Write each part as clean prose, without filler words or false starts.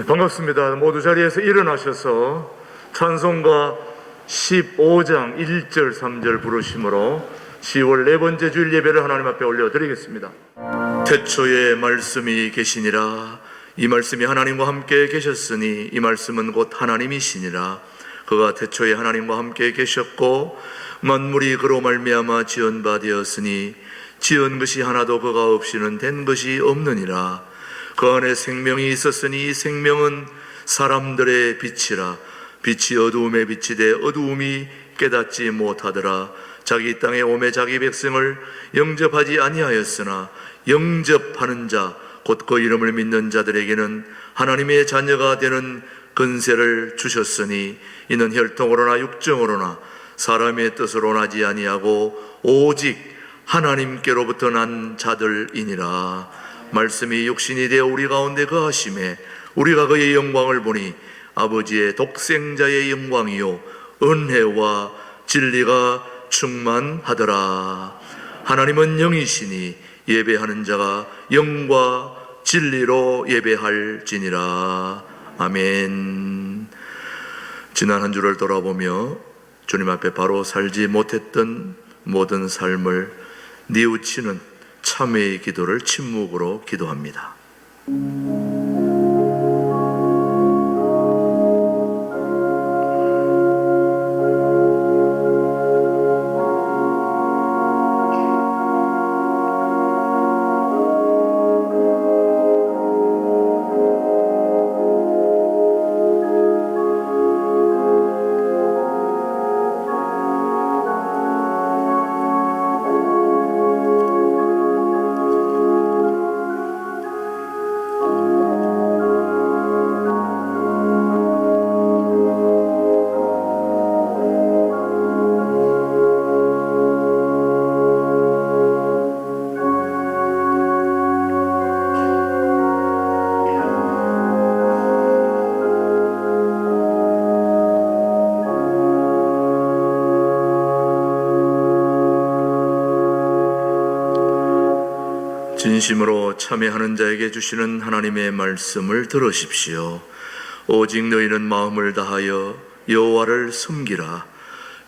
반갑습니다. 모두 자리에서 일어나셔서 찬송가 15장 1절 3절 부르심으로 10월 네 번째 주일 예배를 하나님 앞에 올려드리겠습니다. 태초에 말씀이 계시니라. 이 말씀이 하나님과 함께 계셨으니 이 말씀은 곧 하나님이시니라. 그가 태초에 하나님과 함께 계셨고 만물이 그로 말미암아 지은 바 되었으니 지은 것이 하나도 그가 없이는 된 것이 없느니라. 그 안에 생명이 있었으니 이 생명은 사람들의 빛이라. 빛이 어두움에 비치되 어두움이 깨닫지 못하더라. 자기 땅에 오매 자기 백성을 영접하지 아니하였으나 영접하는 자 곧 그 이름을 믿는 자들에게는 하나님의 자녀가 되는 권세를 주셨으니 이는 혈통으로나 육정으로나 사람의 뜻으로 나지 아니하고 오직 하나님께로부터 난 자들이니라. 말씀이 육신이 되어 우리 가운데 거하심에 우리가 그의 영광을 보니 아버지의 독생자의 영광이요 은혜와 진리가 충만하더라. 하나님은 영이시니 예배하는 자가 영과 진리로 예배할지니라. 아멘. 지난 한 주를 돌아보며 주님 앞에 바로 살지 못했던 모든 삶을 뉘우치는 참회의 기도를 침묵으로 기도합니다. 진심으로 참회하는 자에게 주시는 하나님의 말씀을 들으십시오. 오직 너희는 마음을 다하여 여호와를 섬기라.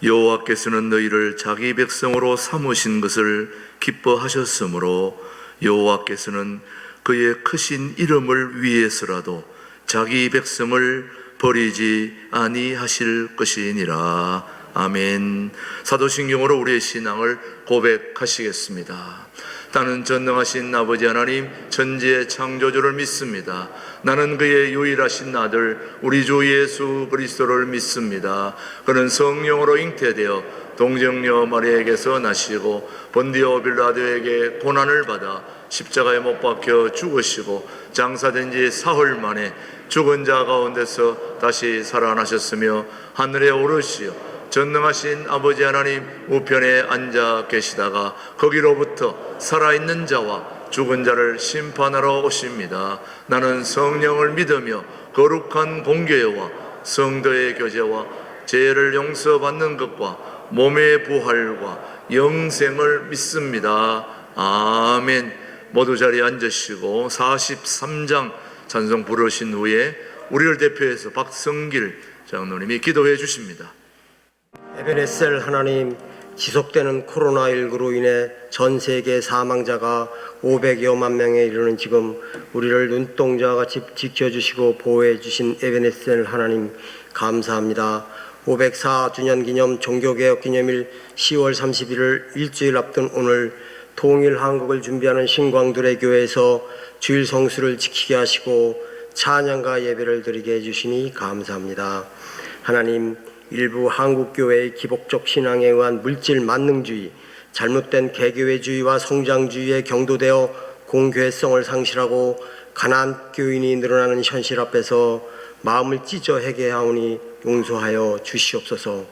여호와께서는 너희를 자기 백성으로 삼으신 것을 기뻐하셨으므로 여호와께서는 그의 크신 이름을 위해서라도 자기 백성을 버리지 아니하실 것이니라. 아멘. 사도신경으로 우리의 신앙을 고백하시겠습니다. 나는 전능하신 아버지 하나님 천지의 창조주를 믿습니다. 나는 그의 유일하신 아들 우리 주 예수 그리스도를 믿습니다. 그는 성령으로 잉태되어 동정녀 마리아에게서 나시고 본디오 빌라도에게 고난을 받아 십자가에 못 박혀 죽으시고 장사된 지 사흘 만에 죽은 자 가운데서 다시 살아나셨으며 하늘에 오르시어 전능하신 아버지 하나님 우편에 앉아 계시다가 거기로부터 살아있는 자와 죽은 자를 심판하러 오십니다. 나는 성령을 믿으며 거룩한 공교회와 성도의 교제와 죄를 용서받는 것과 몸의 부활과 영생을 믿습니다. 아멘. 모두 자리에 앉으시고 43장 찬송 부르신 후에 우리를 대표해서 박성길 장로님이 기도해 주십니다. 에베네셀 하나님, 지속되는 코로나19로 인해 전 세계 사망자가 500여만 명에 이르는 지금 우리를 눈동자와 같이 지켜주시고 보호해 주신 에베네셀 하나님 감사합니다. 504주년 기념 종교개혁 기념일 10월 31일 일주일 앞둔 오늘 통일 한국을 준비하는 신광두레 교회에서 주일 성수를 지키게 하시고 찬양과 예배를 드리게 해주시니 감사합니다. 하나님, 일부 한국교회의 기복적 신앙에 의한 물질 만능주의, 잘못된 개교회주의와 성장주의에 경도되어 공교회성을 상실하고 가난 교인이 늘어나는 현실 앞에서 마음을 찢어 회개하오니 용서하여 주시옵소서.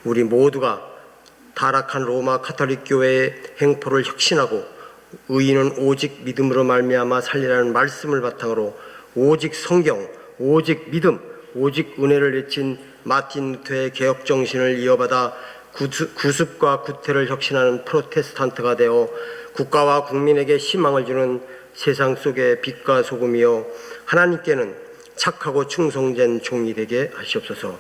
우리 모두가 타락한 로마 카톨릭 교회의 행포를 혁신하고 의인은 오직 믿음으로 말미암아 살리라는 말씀을 바탕으로 오직 성경, 오직 믿음, 오직 은혜를 외친 마틴 루터의 개혁 정신을 이어받아 구습과 구태를 혁신하는 프로테스탄트가 되어 국가와 국민에게 희망을 주는 세상 속의 빛과 소금이요 하나님께는 착하고 충성된 종이 되게 하시옵소서.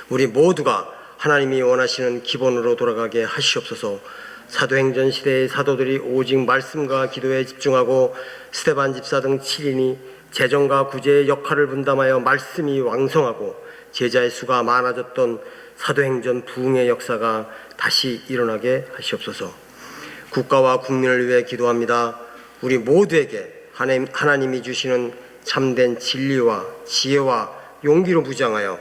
우리 모두가 하나님이 원하시는 기본으로 돌아가게 하시옵소서. 사도행전 시대의 사도들이 오직 말씀과 기도에 집중하고 스데반 집사 등 7인이 재정과 구제의 역할을 분담하여 말씀이 왕성하고 제자의 수가 많아졌던 사도행전 부흥의 역사가 다시 일어나게 하시옵소서. 국가와 국민을 위해 기도합니다. 우리 모두에게 하나님이 주시는 참된 진리와 지혜와 용기로 무장하여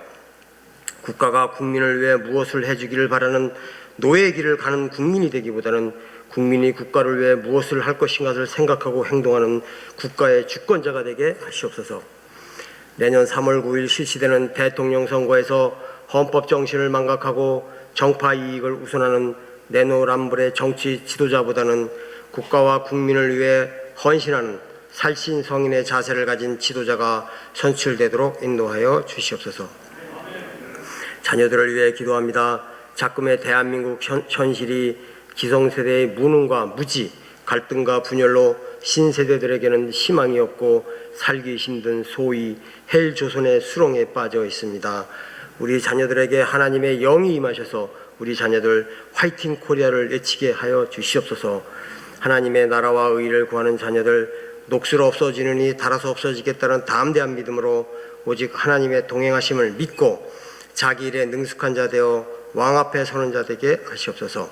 국가가 국민을 위해 무엇을 해주기를 바라는 노예의 길을 가는 국민이 되기보다는 국민이 국가를 위해 무엇을 할 것인가를 생각하고 행동하는 국가의 주권자가 되게 하시옵소서. 내년 3월 9일 실시되는 대통령 선거에서 헌법 정신을 망각하고 정파 이익을 우선하는 내노남불의 정치 지도자보다는 국가와 국민을 위해 헌신하는 살신성인의 자세를 가진 지도자가 선출되도록 인도하여 주시옵소서. 자녀들을 위해 기도합니다. 작금의 대한민국 현실이 기성세대의 무능과 무지, 갈등과 분열로 신세대들에게는 희망이 없고 살기 힘든 소위 헬조선의 수렁에 빠져 있습니다. 우리 자녀들에게 하나님의 영이 임하셔서 우리 자녀들 화이팅 코리아를 외치게 하여 주시옵소서. 하나님의 나라와 의를 구하는 자녀들 녹슬어 없어지느니 달아서 없어지겠다는 담대한 믿음으로 오직 하나님의 동행하심을 믿고 자기 일에 능숙한 자 되어 왕 앞에 서는 자 되게 하시옵소서.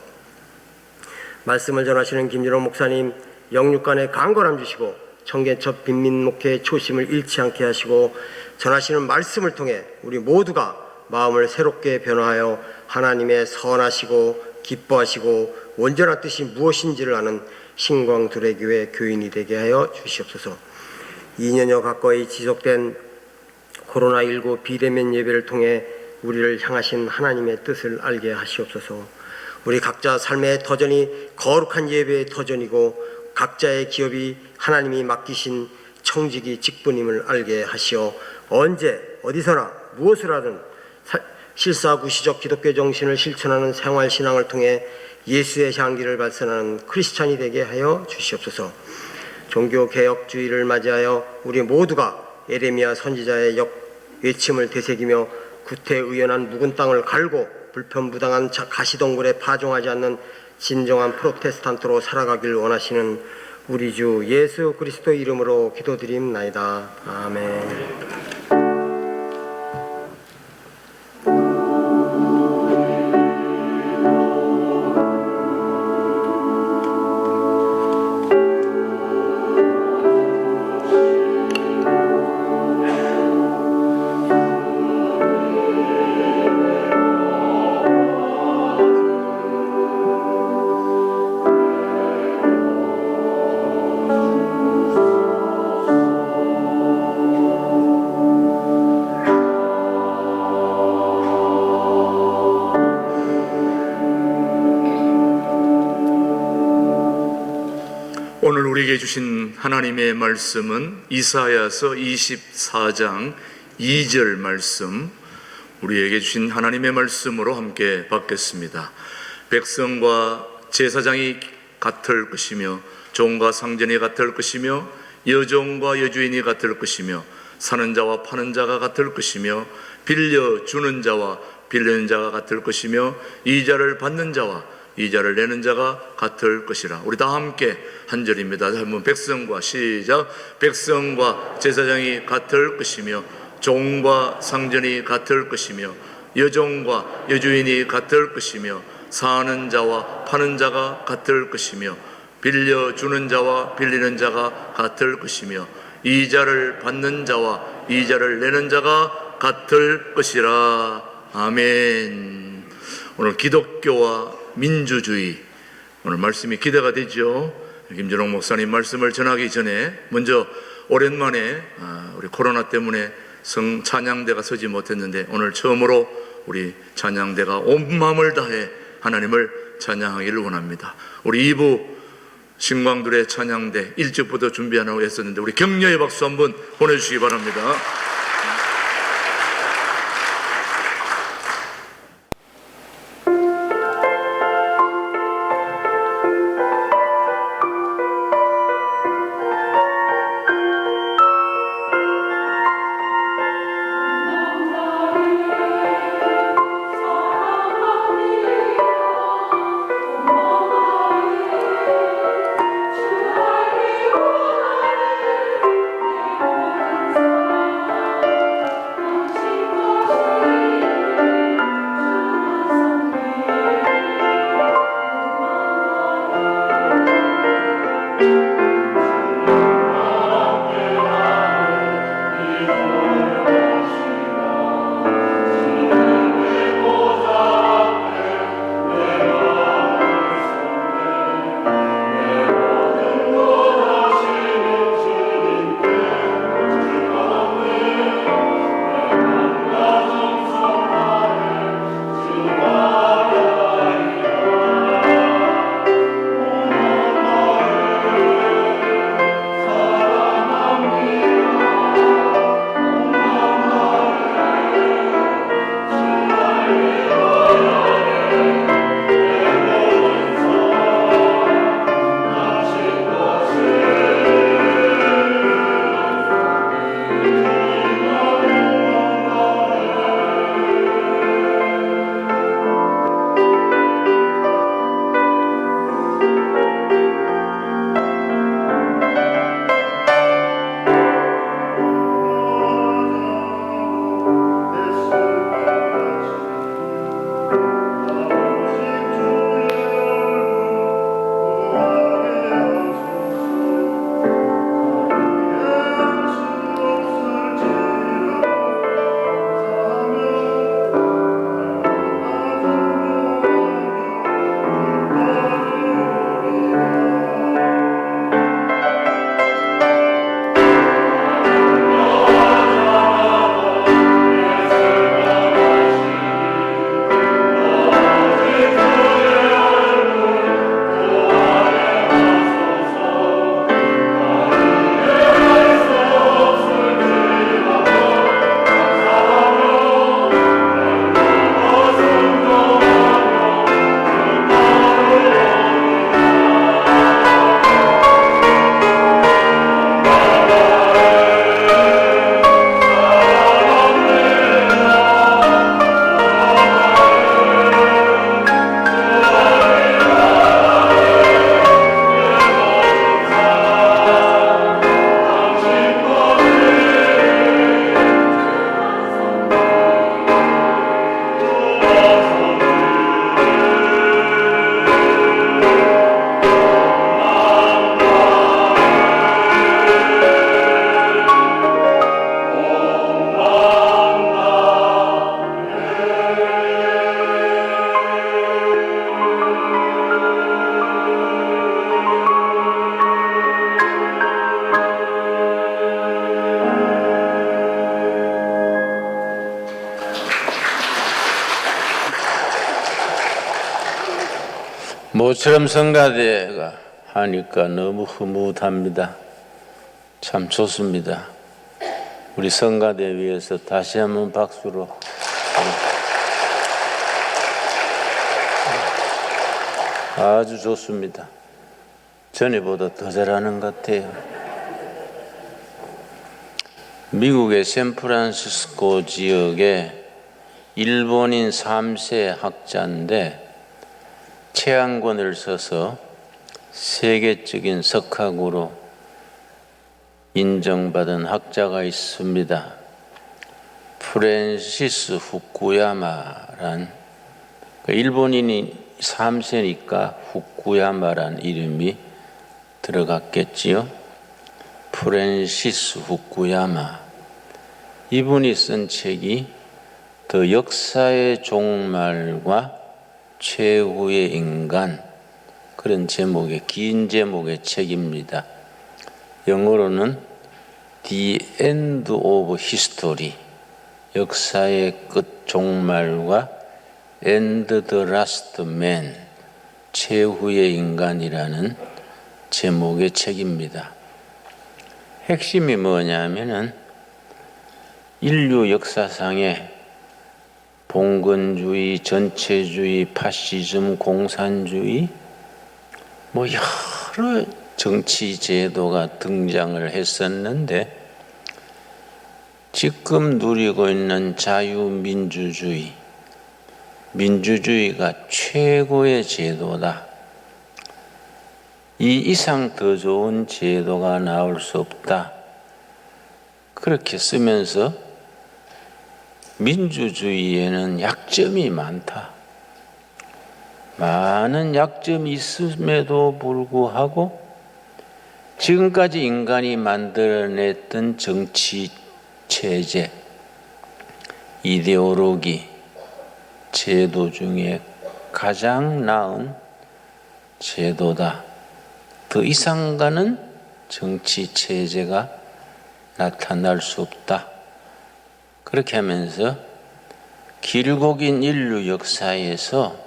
말씀을 전하시는 김준호 목사님 영육간에 강건함 주시고 청계천 빈민 목회의 초심을 잃지 않게 하시고 전하시는 말씀을 통해 우리 모두가 마음을 새롭게 변화하여 하나님의 선하시고 기뻐하시고 온전한 뜻이 무엇인지를 아는 신광두레교회 교인이 되게 하여 주시옵소서. 2년여 가까이 지속된 코로나19 비대면 예배를 통해 우리를 향하신 하나님의 뜻을 알게 하시옵소서. 우리 각자 삶의 터전이 거룩한 예배의 터전이고 각자의 기업이 하나님이 맡기신 청직이 직분임을 알게 하시어 언제 어디서나 무엇을 하든 실사구시적 기독교 정신을 실천하는 생활신앙을 통해 예수의 향기를 발산하는 크리스찬이 되게 하여 주시옵소서. 종교개혁주의를 맞이하여 우리 모두가 에레미야 선지자의 외침을 되새기며 구태의연한 묵은 땅을 갈고 불편부당한 가시덩굴에 파종하지 않는 진정한 프로테스탄트로 살아가길 원하시는 우리 주 예수 그리스도의 이름으로 기도드립나이다. 아멘. 오늘 우리에게 주신 하나님의 말씀은 이사야서 24장 2절 말씀, 우리에게 주신 하나님의 말씀으로 함께 받겠습니다. 백성과 제사장이 같을 것이며 종과 상전이 같을 것이며 여종과 여주인이 같을 것이며 사는 자와 파는 자가 같을 것이며 빌려주는 자와 빌리는 자가 같을 것이며 이자를 받는 자와 이자를 내는 자가 같을 것이라. 우리 다 함께 한 절입니다. 한번 백성과 시작. 백성과 제사장이 같을 것이며 종과 상전이 같을 것이며 여종과 여주인이 같을 것이며 사는 자와 파는 자가 같을 것이며 빌려주는 자와 빌리는 자가 같을 것이며 이자를 받는 자와 이자를 내는 자가 같을 것이라. 아멘. 오늘 기독교와 민주주의, 오늘 말씀이 기대가 되죠. 김준호 목사님 말씀을 전하기 전에 먼저 오랜만에 우리 코로나 때문에 찬양대가 서지 못했는데 오늘 처음으로 우리 찬양대가 온 마음을 다해 하나님을 찬양하기를 원합니다. 우리 2부 신광들의 찬양대 1집부터 준비하라고 했었는데 우리 격려의 박수 한번 보내주시기 바랍니다. 모처럼 성가대가 하니까 너무 흐뭇합니다. 참 좋습니다. 우리 성가대 위해서 다시 한번 박수로. 아주 좋습니다. 전에보다 더 잘하는 것 같아요. 미국의 샌프란시스코 지역에 일본인 3세 학자인데 채안권을 써서 세계적인 석학으로 인정받은 학자가 있습니다. 프랜시스 후쿠야마란, 일본인이 3세니까 후쿠야마란 이름이 들어갔겠지요. 프랜시스 후쿠야마. 이분이 쓴 책이 더 역사의 종말과 최후의 인간, 그런 제목의 긴 제목의 책입니다. 영어로는 The End of History, 역사의 끝 종말과 And the Last Man, 최후의 인간이라는 제목의 책입니다. 핵심이 뭐냐면은 인류 역사상에 봉건주의, 전체주의, 파시즘, 공산주의, 여러 정치 제도가 등장을 했었는데 지금 누리고 있는 자유민주주의, 민주주의가 최고의 제도다. 이 이상 더 좋은 제도가 나올 수 없다. 그렇게 쓰면서 민주주의에는 약점이 많다. 많은 약점이 있음에도 불구하고 지금까지 인간이 만들어냈던 정치 체제, 이데올로기, 제도 중에 가장 나은 제도다. 더 이상 가는 정치 체제가 나타날 수 없다. 그렇게 하면서 길고 긴 인류 역사에서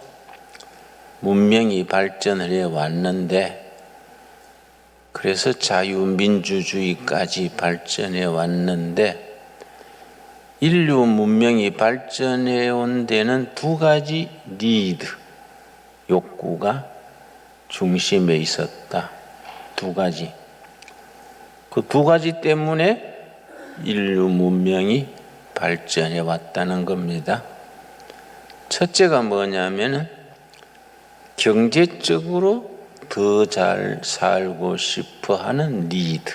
문명이 발전을 해 왔는데, 그래서 자유민주주의까지 발전해 왔는데, 인류 문명이 발전해 온 데는 두 가지 니드, 욕구가 중심에 있었다. 두 가지. 그 두 가지 때문에 인류 문명이 발전해 왔다는 겁니다. 첫째가 뭐냐면은 경제적으로 더 잘 살고 싶어 하는 니드,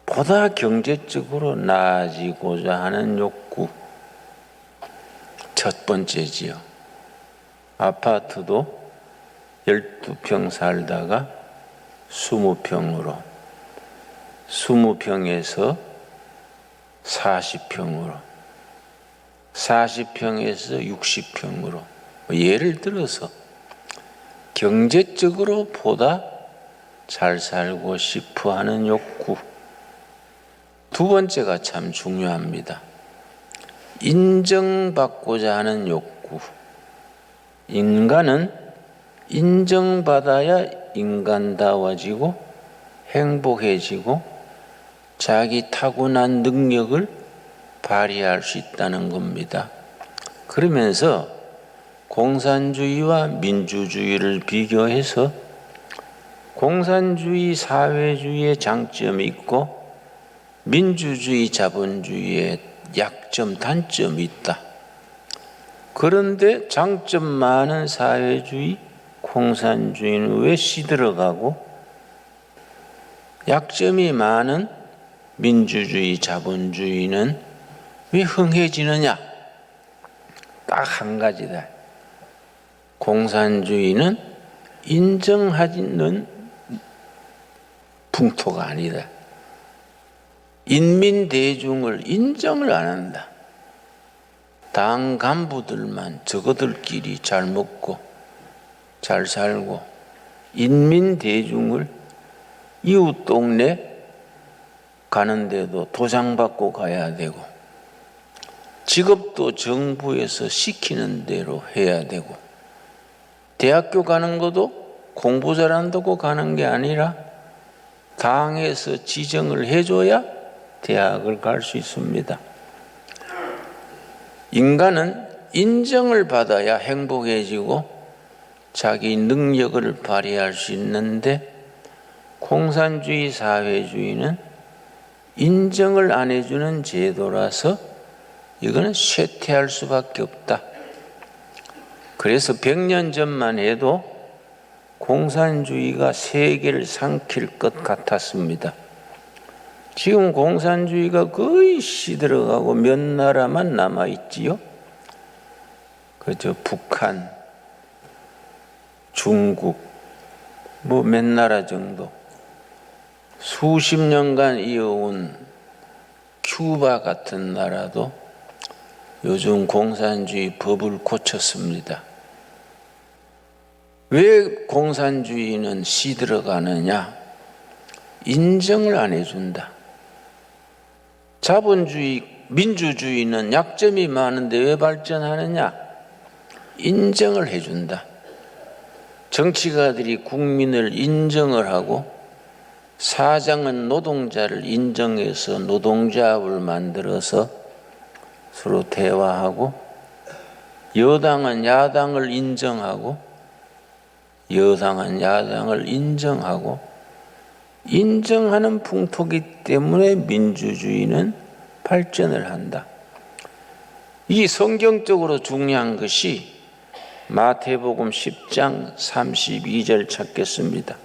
보다 경제적으로 나아지고자 하는 욕구. 첫 번째지요. 아파트도 12평 살다가 20평으로, 20평에서 40평으로, 40평에서 60평으로. 예를 들어서 경제적으로 보다 잘 살고 싶어 하는 욕구. 두 번째가 참 중요합니다. 인정받고자 하는 욕구. 인간은 인정받아야 인간다워지고 행복해지고 자기 타고난 능력을 발휘할 수 있다는 겁니다. 그러면서 공산주의와 민주주의를 비교해서 공산주의 사회주의의 장점이 있고 민주주의 자본주의의 약점, 단점이 있다. 그런데 장점 많은 사회주의, 공산주의는 왜 시들어가고 약점이 많은 민주주의, 자본주의는 왜 흥해지느냐? 딱 한 가지다. 공산주의는 인정하는 풍토가 아니다. 인민 대중을 인정을 안 한다. 당 간부들만 저거들끼리 잘 먹고 잘 살고, 인민 대중을 이웃 동네 가는데도 도장받고 가야 되고, 직업도 정부에서 시키는 대로 해야 되고, 대학교 가는 것도 공부 잘한다고 가는 게 아니라 당에서 지정을 해줘야 대학을 갈 수 있습니다. 인간은 인정을 받아야 행복해지고 자기 능력을 발휘할 수 있는데, 공산주의 사회주의는 인정을 안 해주는 제도라서 이거는 쇠퇴할 수밖에 없다. 그래서 100년 전만 해도 공산주의가 세계를 삼킬 것 같았습니다. 지금 공산주의가 거의 시들어가고 몇 나라만 남아있지요. 그저 북한, 중국, 뭐 몇 나라 정도. 수십 년간 이어온 큐바 같은 나라도 요즘 공산주의 법을 고쳤습니다. 왜 공산주의는 시들어가느냐? 인정을 안 해준다. 자본주의, 민주주의는 약점이 많은데 왜 발전하느냐? 인정을 해준다. 정치가들이 국민을 인정을 하고 사장은 노동자를 인정해서 노동조합을 만들어서 서로 대화하고, 여당은 야당을 인정하고 여당은 야당을 인정하고, 인정하는 풍토기 때문에 민주주의는 발전을 한다. 이 성경적으로 중요한 것이 마태복음 10장 32절 찾겠습니다.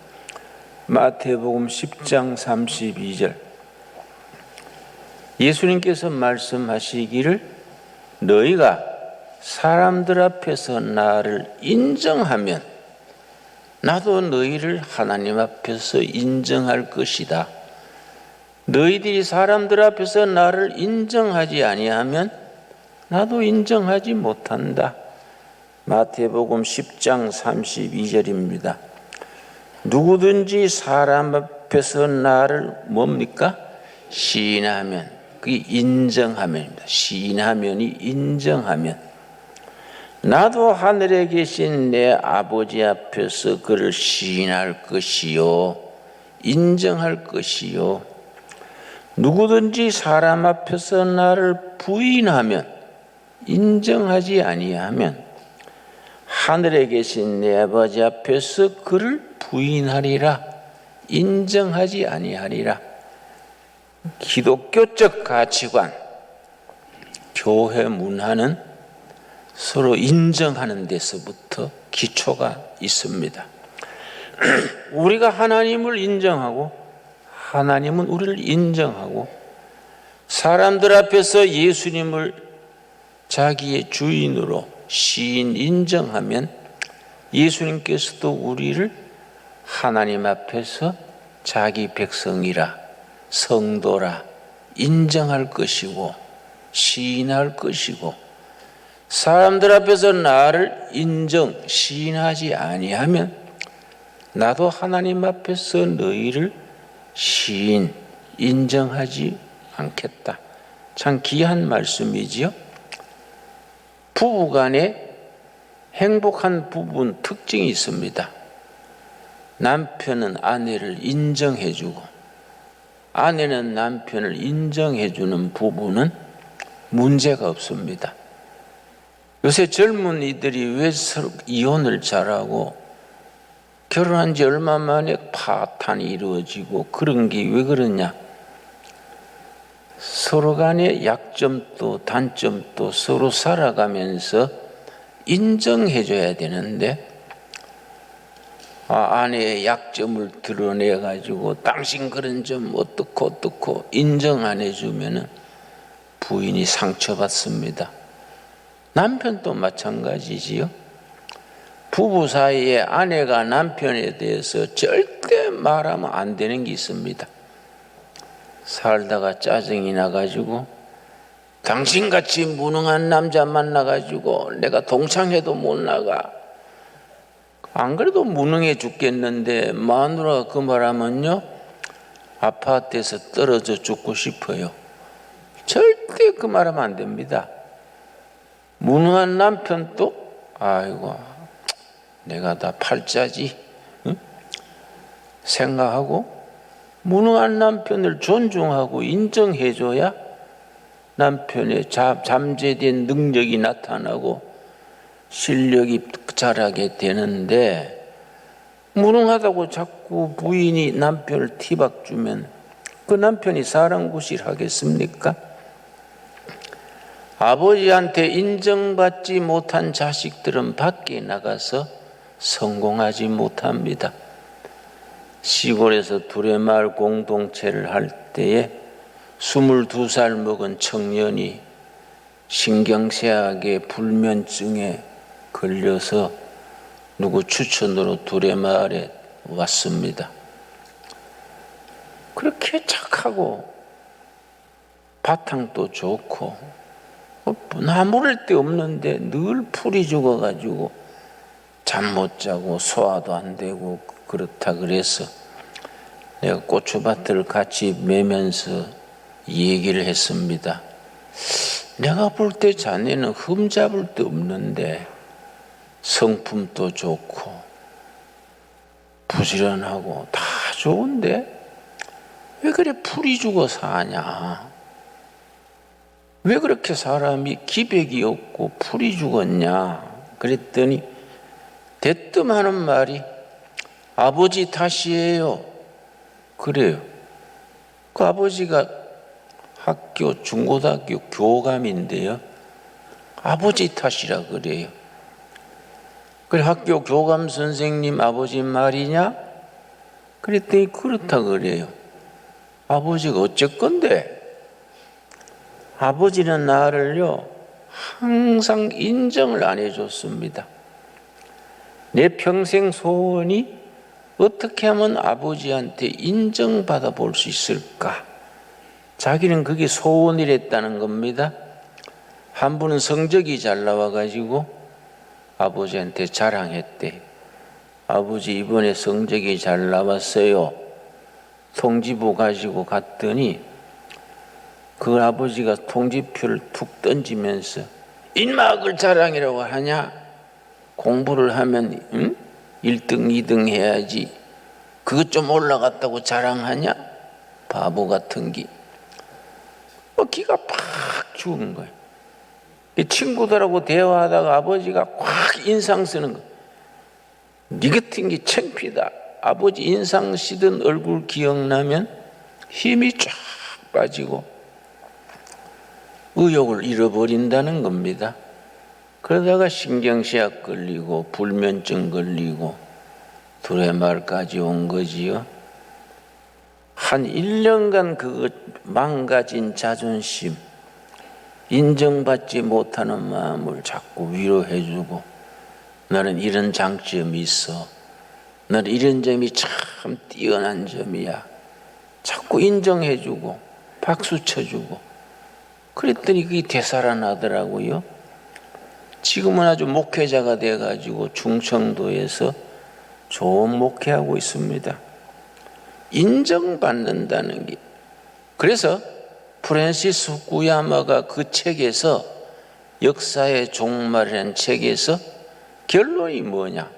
마태복음 10장 32절. 예수님께서 말씀하시기를 너희가 사람들 앞에서 나를 인정하면 나도 너희를 하나님 앞에서 인정할 것이다. 너희들이 사람들 앞에서 나를 인정하지 아니하면 나도 인정하지 못한다. 마태복음 10장 32절입니다. 누구든지 사람 앞에서 나를 뭡니까? 시인하면, 그게 인정하면입니다. 시인하면이 인정하면 나도 하늘에 계신 내 아버지 앞에서 그를 시인할 것이요 인정할 것이요. 누구든지 사람 앞에서 나를 부인하면, 인정하지 아니하면 하늘에 계신 내 아버지 앞에서 그를 부인하리라, 인정하지 아니하리라. 기독교적 가치관, 교회 문화는 서로 인정하는 데서부터 기초가 있습니다. 우리가 하나님을 인정하고 하나님은 우리를 인정하고, 사람들 앞에서 예수님을 자기의 주인으로 시인 인정하면 예수님께서도 우리를 하나님 앞에서 자기 백성이라, 성도라 인정할 것이고 시인할 것이고, 사람들 앞에서 나를 인정, 시인하지 아니하면 나도 하나님 앞에서 너희를 시인, 인정하지 않겠다. 참 귀한 말씀이지요. 부부간에 행복한 부부는 특징이 있습니다. 남편은 아내를 인정해주고 아내는 남편을 인정해주는 부부는 문제가 없습니다. 요새 젊은이들이 왜 서로 이혼을 잘하고 결혼한 지 얼마 만에 파탄이 이루어지고 그런 게 왜 그러냐? 서로 간의 약점도 단점도 서로 살아가면서 인정해줘야 되는데, 아내의 약점을 드러내가지고 당신 그런 점 어떻고 인정 안 해주면은 부인이 상처받습니다. 남편도 마찬가지지요. 부부 사이에 아내가 남편에 대해서 절대 말하면 안 되는 게 있습니다. 살다가 짜증이 나가지고 당신같이 무능한 남자 만나가지고 내가 동창회도 못 나가. 안 그래도 무능해 죽겠는데 마누라가 그 말하면요, 아파트에서 떨어져 죽고 싶어요. 절대 그 말하면 안 됩니다. 무능한 남편도 아이고 내가 다 팔자지, 응? 생각하고 무능한 남편을 존중하고 인정해줘야 남편의 잠재된 능력이 나타나고 실력이 자라게 되는데, 무능하다고 자꾸 부인이 남편을 티박 주면 그 남편이 사랑구실 하겠습니까? 아버지한테 인정받지 못한 자식들은 밖에 나가서 성공하지 못합니다. 시골에서 두레마을 공동체를 할 때에 22살 먹은 청년이 신경쇠약의 불면증에 걸려서 누구 추천으로 두레마을에 왔습니다. 그렇게 착하고 바탕도 좋고 나무랄 데 없는데 늘 풀이 죽어가지고 잠 못 자고 소화도 안 되고 그렇다 그래서 내가 고추밭을 같이 매면서 얘기를 했습니다. 내가 볼 때 자네는 흠잡을 데 없는데 성품도 좋고 부지런하고 다 좋은데 왜 그래 풀이 죽어 사냐? 왜 그렇게 사람이 기백이 없고 풀이 죽었냐? 그랬더니 대뜸 하는 말이 아버지 탓이에요. 그래요. 그 아버지가 학교 중고등학교 교감인데요. 아버지 탓이라 그래요. 그래 학교 교감 선생님 아버지 말이냐? 그랬더니 그렇다 그래요. 아버지가 어쩔 건데? 아버지는 나를요 항상 인정을 안 해줬습니다. 내 평생 소원이 어떻게 하면 아버지한테 인정받아 볼 수 있을까? 자기는 그게 소원이랬다는 겁니다. 한 분은 성적이 잘 나와가지고 아버지한테 자랑했대. 아버지 이번에 성적이 잘 나왔어요. 통지부 가지고 갔더니 그 아버지가 통지표를 툭 던지면서 인마 그걸 자랑이라고 하냐? 공부를 하면 1등 2등 해야지 그것 좀 올라갔다고 자랑하냐? 바보 같은 기. 기가 팍 죽은 거예요. 친구들하고 대화하다가 아버지가 확 인상 쓰는 거예요. 니 같은 게 창피다. 아버지 인상 쓰던 얼굴 기억나면 힘이 쫙 빠지고 의욕을 잃어버린다는 겁니다. 그러다가 신경쇠약 걸리고 불면증 걸리고 두레마을까지 온 거지요. 한 1년간 그 망가진 자존심, 인정받지 못하는 마음을 자꾸 위로해주고 나는 이런 장점이 있어. 나는 이런 점이 참 뛰어난 점이야. 자꾸 인정해주고 박수 쳐주고 그랬더니 그게 되살아나더라고요. 지금은 아주 목회자가 돼가지고 충청도에서 좋은 목회하고 있습니다. 인정받는다는 게. 그래서 프랜시스 후쿠야마가 그 책에서 역사의 종말이라는 책에서 결론이 뭐냐?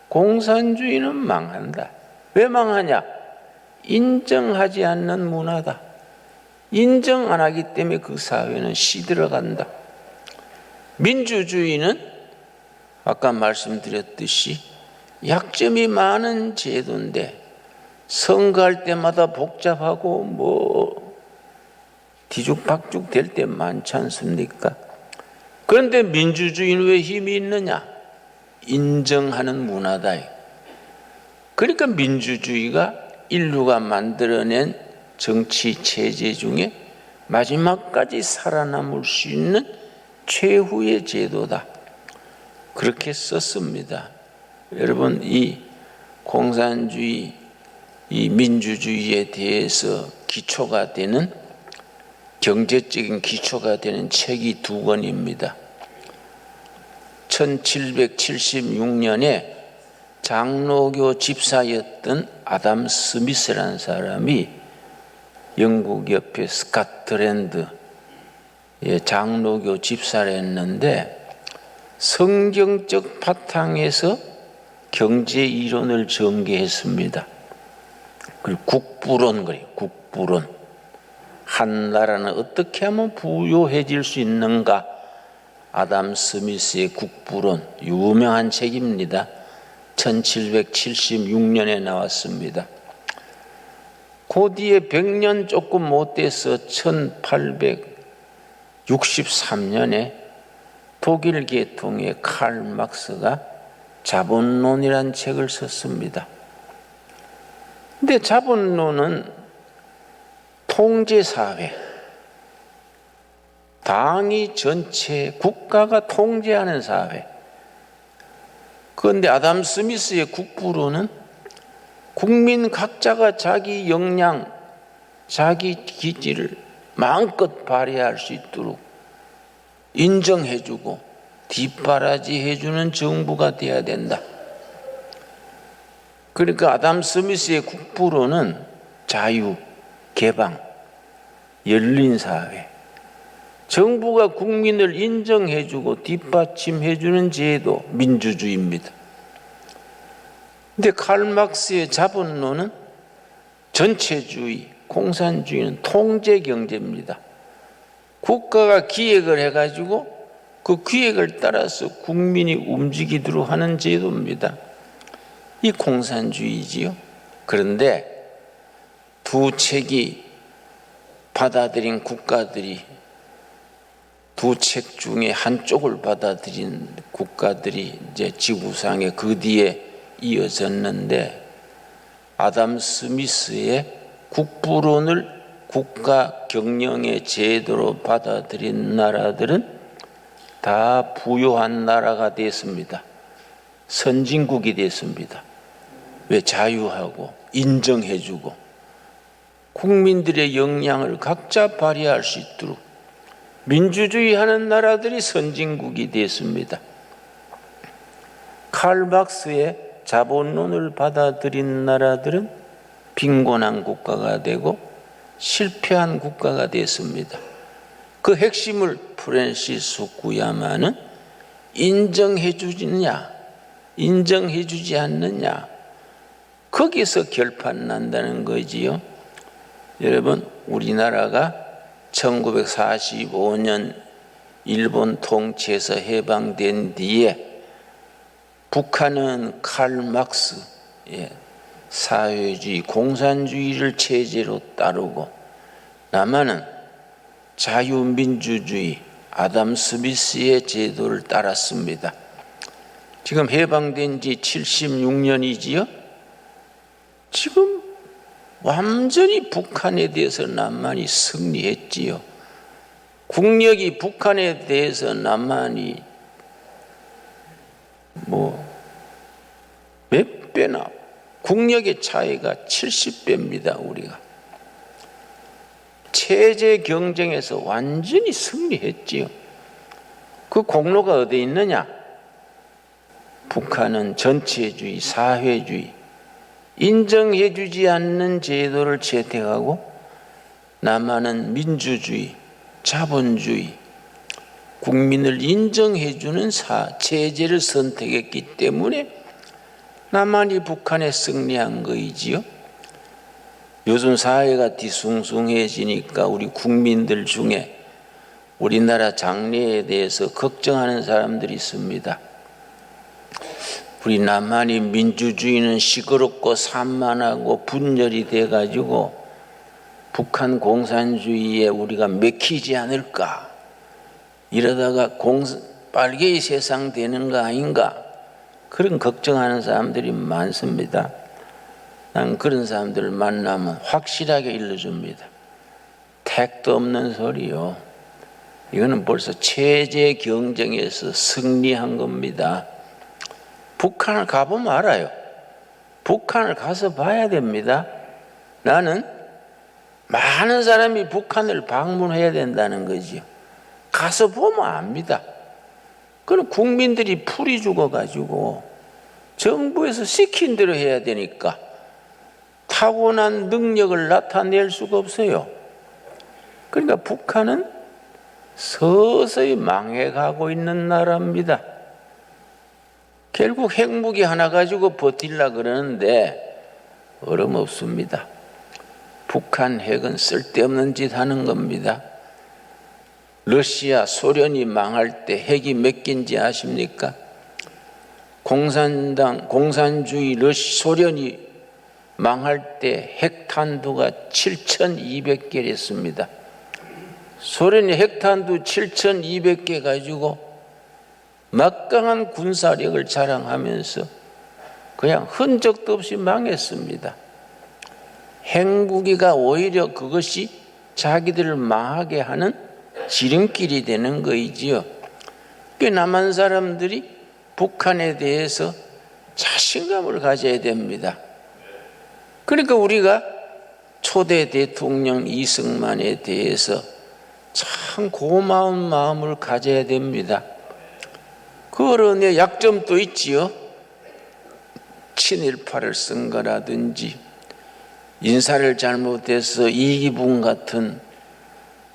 공산주의는 망한다. 왜 망하냐? 인정하지 않는 문화다. 인정 안 하기 때문에 그 사회는 시들어간다. 민주주의는 아까 말씀드렸듯이 약점이 많은 제도인데 선거할 때마다 복잡하고 뒤죽박죽 될 때 많지 않습니까? 그런데 민주주의는 왜 힘이 있느냐? 인정하는 문화다. 그러니까 민주주의가 인류가 만들어낸 정치 체제 중에 마지막까지 살아남을 수 있는 최후의 제도다. 그렇게 썼습니다. 여러분, 이 공산주의, 이 민주주의에 대해서 기초가 되는 경제적인 기초가 되는 책이 2권입니다. 1776년에 장로교 집사였던 아담 스미스라는 사람이 영국 옆에 스코틀랜드 장로교 집사를 했는데 성경적 바탕에서 경제 이론을 전개했습니다. 그리고 국부론 그래요. 국부론. 한 나라는 어떻게 하면 부유해질 수 있는가? 아담 스미스의 국부론, 유명한 책입니다. 1776년에 나왔습니다. 그 뒤에 100년 조금 못 돼서 1863년에 독일 계통의 칼 막스가 자본론이란 책을 썼습니다. 근데 자본론은 통제사회, 당이 전체 국가가 통제하는 사회. 그런데 아담 스미스의 국부론은 국민 각자가 자기 역량, 자기 기질을 마음껏 발휘할 수 있도록 인정해주고 뒷바라지 해주는 정부가 돼야 된다. 그러니까 아담 스미스의 국부론은 자유, 개방, 열린 사회, 정부가 국민을 인정해주고 뒷받침해주는 제도, 민주주의입니다. 근데 칼 막스의 자본론은 전체주의, 공산주의는 통제 경제입니다. 국가가 기획을 해가지고 그 기획을 따라서 국민이 움직이도록 하는 제도입니다. 이 공산주의지요. 그런데 두 책이 받아들인 국가들이, 두 책 중에 한쪽을 받아들인 국가들이 이제 지구상에 그 뒤에 이어졌는데, 아담 스미스의 국부론을 국가 경영의 제도로 받아들인 나라들은 다 부유한 나라가 됐습니다. 선진국이 됐습니다. 왜? 자유하고 인정해주고 국민들의 역량을 각자 발휘할 수 있도록 민주주의 하는 나라들이 선진국이 됐습니다. 칼 막스의 자본론을 받아들인 나라들은 빈곤한 국가가 되고 실패한 국가가 됐습니다. 그 핵심을 프랜시스 구야마는 인정해 주느냐, 인정해 주지 않느냐, 거기서 결판 난다는 거지요. 여러분, 우리나라가 1945년 일본 통치에서 해방된 뒤에 북한은 칼 막스의 사회주의, 공산주의를 체제로 따르고 남한은 자유민주주의, 아담 스미스의 제도를 따랐습니다. 지금 해방된 지 76년이지요. 지금 완전히 북한에 대해서 남한이 승리했지요. 국력이 북한에 대해서 남한이 몇 배나, 국력의 차이가 70배입니다. 우리가 체제 경쟁에서 완전히 승리했지요. 그 공로가 어디에 있느냐? 북한은 전체주의, 사회주의, 인정해주지 않는 제도를 채택하고 남한은 민주주의, 자본주의, 국민을 인정해주는 체제를 선택했기 때문에 남한이 북한에 승리한 거이지요. 요즘 사회가 뒤숭숭해지니까 우리 국민들 중에 우리나라 장래에 대해서 걱정하는 사람들이 있습니다. 우리 남한이 민주주의는 시끄럽고 산만하고 분열이 돼가지고 북한 공산주의에 우리가 맥히지 않을까, 이러다가 빨개의 세상 되는 거 아닌가, 그런 걱정하는 사람들이 많습니다. 난 그런 사람들을 만나면 확실하게 일러줍니다. 택도 없는 소리요. 이거는 벌써 체제 경쟁에서 승리한 겁니다. 북한을 가보면 알아요. 북한을 가서 봐야 됩니다. 나는 많은 사람이 북한을 방문해야 된다는 거지요. 가서 보면 압니다. 그럼 국민들이 풀이 죽어가지고 정부에서 시킨 대로 해야 되니까 타고난 능력을 나타낼 수가 없어요. 그러니까 북한은 서서히 망해가고 있는 나라입니다. 결국 핵무기 하나 가지고 버틸라 그러는데 어림없습니다. 북한 핵은 쓸데없는 짓 하는 겁니다. 러시아, 소련이 망할 때 핵이 몇 개인지 아십니까? 공산주의 소련이 망할 때 핵탄두가 7,200개랬습니다. 소련이 핵탄두 7,200개 가지고 막강한 군사력을 자랑하면서 그냥 흔적도 없이 망했습니다. 핵무기가 오히려 그것이 자기들을 망하게 하는 지름길이 되는 거이지요. 남한 사람들이 북한에 대해서 자신감을 가져야 됩니다. 그러니까 우리가 초대 대통령 이승만에 대해서 참 고마운 마음을 가져야 됩니다. 그 어른의 약점도 있지요. 친일파를 쓴 거라든지 인사를 잘못해서 이기붕 같은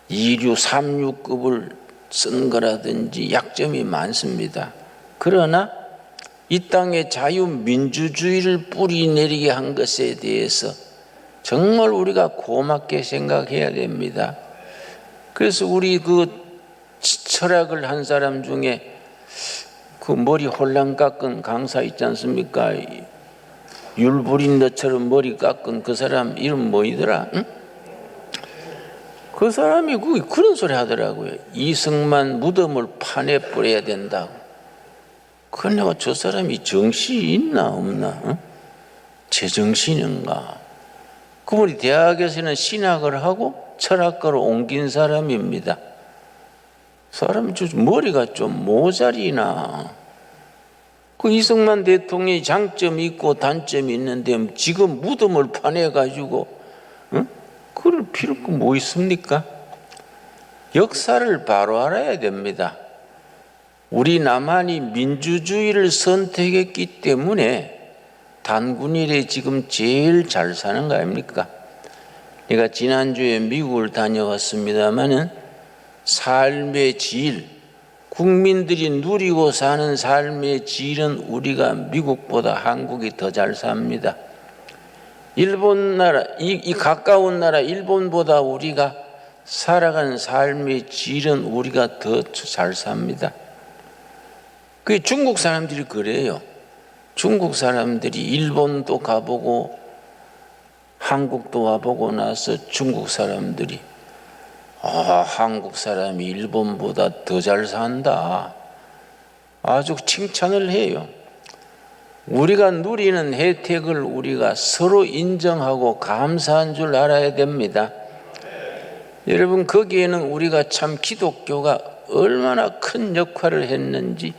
2류, 3류급을 쓴 거라든지 약점이 많습니다. 그러나 이 땅에 자유민주주의를 뿌리내리게 한 것에 대해서 정말 우리가 고맙게 생각해야 됩니다. 그래서 우리 그 철학을 한 사람 중에 그 머리 홀랑 깎은 강사 있지 않습니까? 율부린 너처럼 머리 깎은 그 사람 이름 뭐이더라? 응? 그 사람이 그런 소리 하더라고요. 이승만 무덤을 파내 뿌려야 된다고. 그러니까 저 사람이 정신이 있나 없나? 응? 제정신인가? 그분이 대학에서는 신학을 하고 철학과로 옮긴 사람입니다. 사람 머리가 좀 모자리나. 그 이승만 대통령이 장점이 있고 단점이 있는데 지금 무덤을 파내가지고 응? 그럴 필요가 뭐 있습니까? 역사를 바로 알아야 됩니다. 우리 남한이 민주주의를 선택했기 때문에 단군일에 지금 제일 잘 사는 거 아닙니까? 내가 지난주에 미국을 다녀왔습니다마는 삶의 질, 국민들이 누리고 사는 삶의 질은 우리가 미국보다 한국이 더 잘 삽니다. 일본 나라, 이 가까운 나라 일본보다 우리가 살아가는 삶의 질은 우리가 더 잘 삽니다. 그 중국 사람들이 그래요. 중국 사람들이 일본도 가보고 한국도 와보고 나서 중국 사람들이 한국 사람이 일본보다 더 잘 산다. 아주 칭찬을 해요. 우리가 누리는 혜택을 우리가 서로 인정하고 감사한 줄 알아야 됩니다. 여러분, 거기에는 우리가 참 기독교가 얼마나 큰 역할을 했는지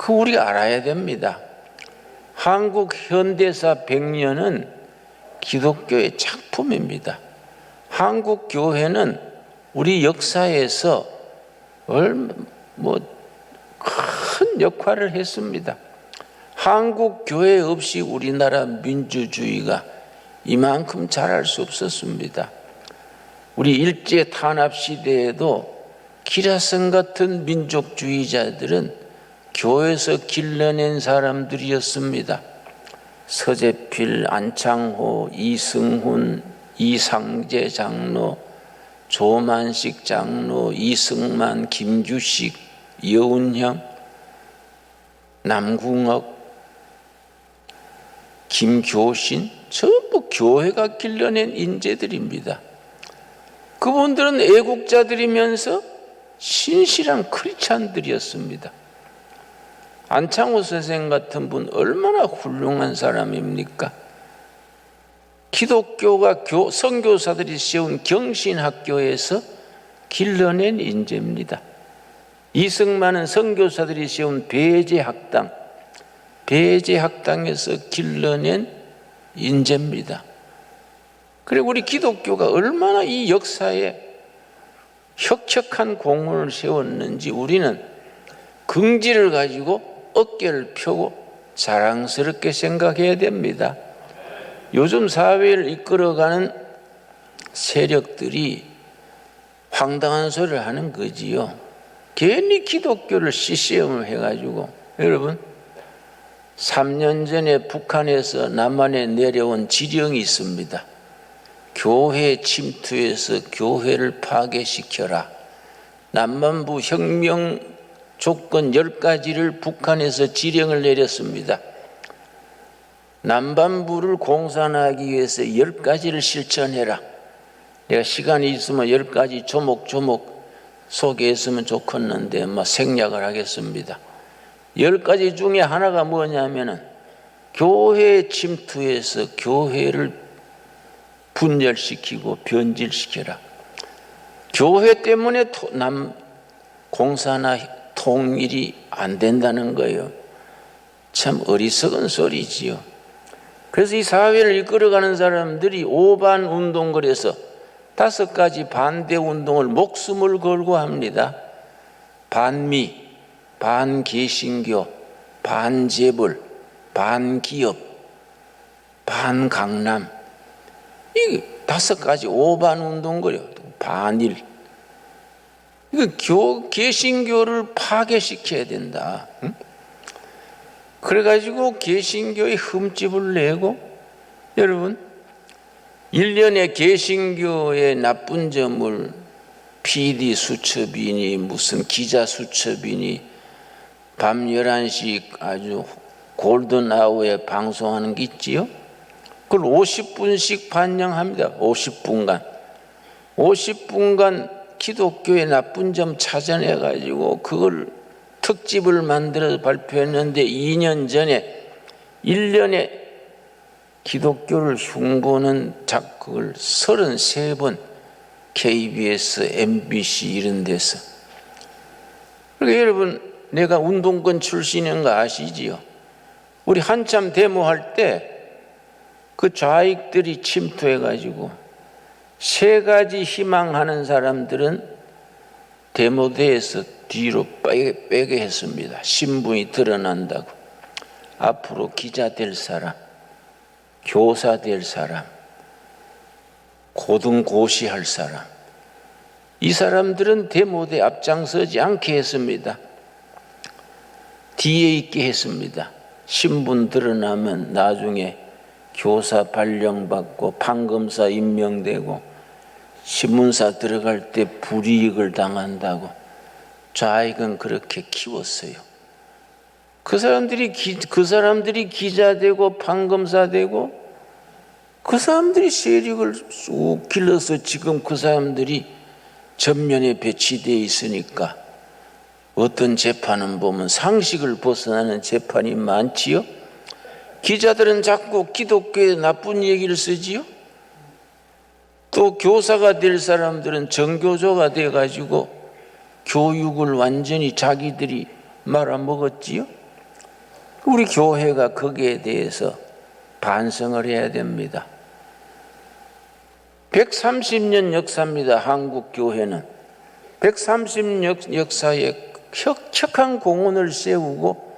우리가 알아야 됩니다. 한국 현대사 100년은 기독교의 작품입니다. 한국 교회는 우리 역사에서 큰 역할을 했습니다. 한국 교회 없이 우리나라 민주주의가 이만큼 잘할 수 없었습니다. 우리 일제 탄압 시대에도 기라성 같은 민족주의자들은 교회에서 길러낸 사람들이었습니다. 서재필, 안창호, 이승훈, 이상재 장로, 조만식 장로, 이승만, 김규식, 여운형, 남궁옥, 김교신, 전부 교회가 길러낸 인재들입니다. 그분들은 애국자들이면서 신실한 크리스찬들이었습니다. 안창호 선생 같은 분 얼마나 훌륭한 사람입니까? 기독교가 선교사들이 세운 경신학교에서 길러낸 인재입니다. 이승만은 선교사들이 세운 배제학당에서 길러낸 인재입니다. 그리고 우리 기독교가 얼마나 이 역사에 혁혁한 공헌을 세웠는지 우리는 긍지를 가지고 어깨를 펴고 자랑스럽게 생각해야 됩니다. 요즘 사회를 이끌어가는 세력들이 황당한 소리를 하는 거지요. 괜히 기독교를 시시험을 해가지고 여러분 3년 전에 북한에서 남한에 내려온 지령이 있습니다. 교회 침투해서 교회를 파괴시켜라. 남반부 혁명 조건 10가지를 북한에서 지령을 내렸습니다. 남반부를 공산하기 위해서 10가지를 실천해라. 내가 시간이 있으면 10가지 조목조목 소개했으면 좋겠는데 생략을 하겠습니다. 10가지 중에 하나가 뭐냐면은 교회에 침투해서 교회를 분열시키고 변질시켜라. 교회 때문에 공산화 통일이 안 된다는 거예요. 참 어리석은 소리지요. 그래서 이 사회를 이끌어가는 사람들이 오반 운동거리에서 5가지 반대 운동을 목숨을 걸고 합니다. 반미, 반개신교, 반재벌, 반기업, 반강남. 이 5가지 오반 운동거려. 반일. 이거 개신교를 파괴시켜야 된다. 응? 그래가지고 개신교의 흠집을 내고, 여러분 1년에 개신교의 나쁜 점을 PD 수첩이니 무슨 기자 수첩이니 밤 11시 아주 골든 아워에 방송하는 게 있지요. 그걸 50분씩 반영합니다. 50분간 기독교의 나쁜 점 찾아내가지고 그걸 특집을 만들어서 발표했는데 2년 전에 1년에 기독교를 흉보는 그걸 33번 KBS, MBC 이런 데서. 그러니까 여러분 내가 운동권 출신인 거 아시지요? 우리 한참 데모할 때 그 좌익들이 침투해가지고 3가지 희망하는 사람들은 데모대에서 뒤로 빼게 했습니다. 신분이 드러난다고. 앞으로 기자 될 사람, 교사 될 사람, 고등고시할 사람. 이 사람들은 데모대 앞장서지 않게 했습니다. 뒤에 있게 했습니다. 신분 드러나면 나중에 교사 발령받고 판검사 임명되고 신문사 들어갈 때 불이익을 당한다고 좌익은 그렇게 키웠어요. 그 사람들이 기자 되고 판검사 되고 그 사람들이 세력을 쑥 길러서 지금 그 사람들이 전면에 배치되어 있으니까 어떤 재판은 보면 상식을 벗어나는 재판이 많지요. 기자들은 자꾸 기독교의 나쁜 얘기를 쓰지요. 또 교사가 될 사람들은 정교조가 돼가지고 교육을 완전히 자기들이 말아먹었지요. 우리 교회가 거기에 대해서 반성을 해야 됩니다. 130년 역사입니다. 한국 교회는 130년 역사에 혁혁한 공헌을 세우고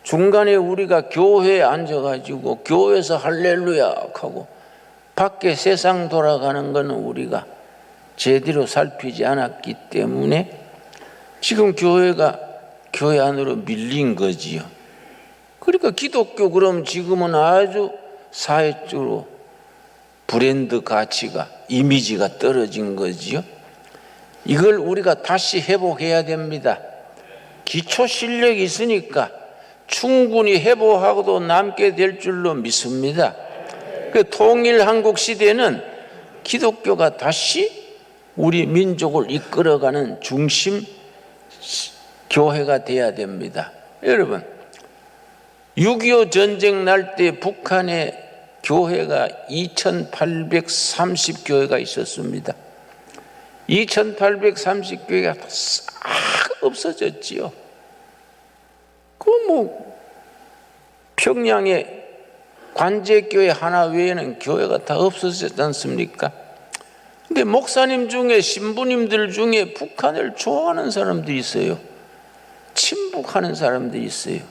중간에 우리가 교회에 앉아가지고 교회에서 할렐루야 하고 밖에 세상 돌아가는 것은 우리가 제대로 살피지 않았기 때문에 지금 교회가 교회 안으로 밀린 거지요. 그러니까 기독교 그럼 지금은 아주 사회적으로 브랜드 가치가 이미지가 떨어진 거지요. 이걸 우리가 다시 회복해야 됩니다. 기초 실력이 있으니까 충분히 회복하고도 남게 될 줄로 믿습니다. 그 통일 한국 시대는 기독교가 다시 우리 민족을 이끌어가는 중심 교회가 돼야 됩니다. 여러분 6.25 전쟁 날 때 북한에 교회가 2830교회가 있었습니다. 2830교회가 싹 없어졌지요. 평양에 관제교회 하나 외에는 교회가 다 없어졌지 않습니까? 근데 목사님 중에 신부님들 중에 북한을 좋아하는 사람들이 있어요. 친북하는 사람들이 있어요.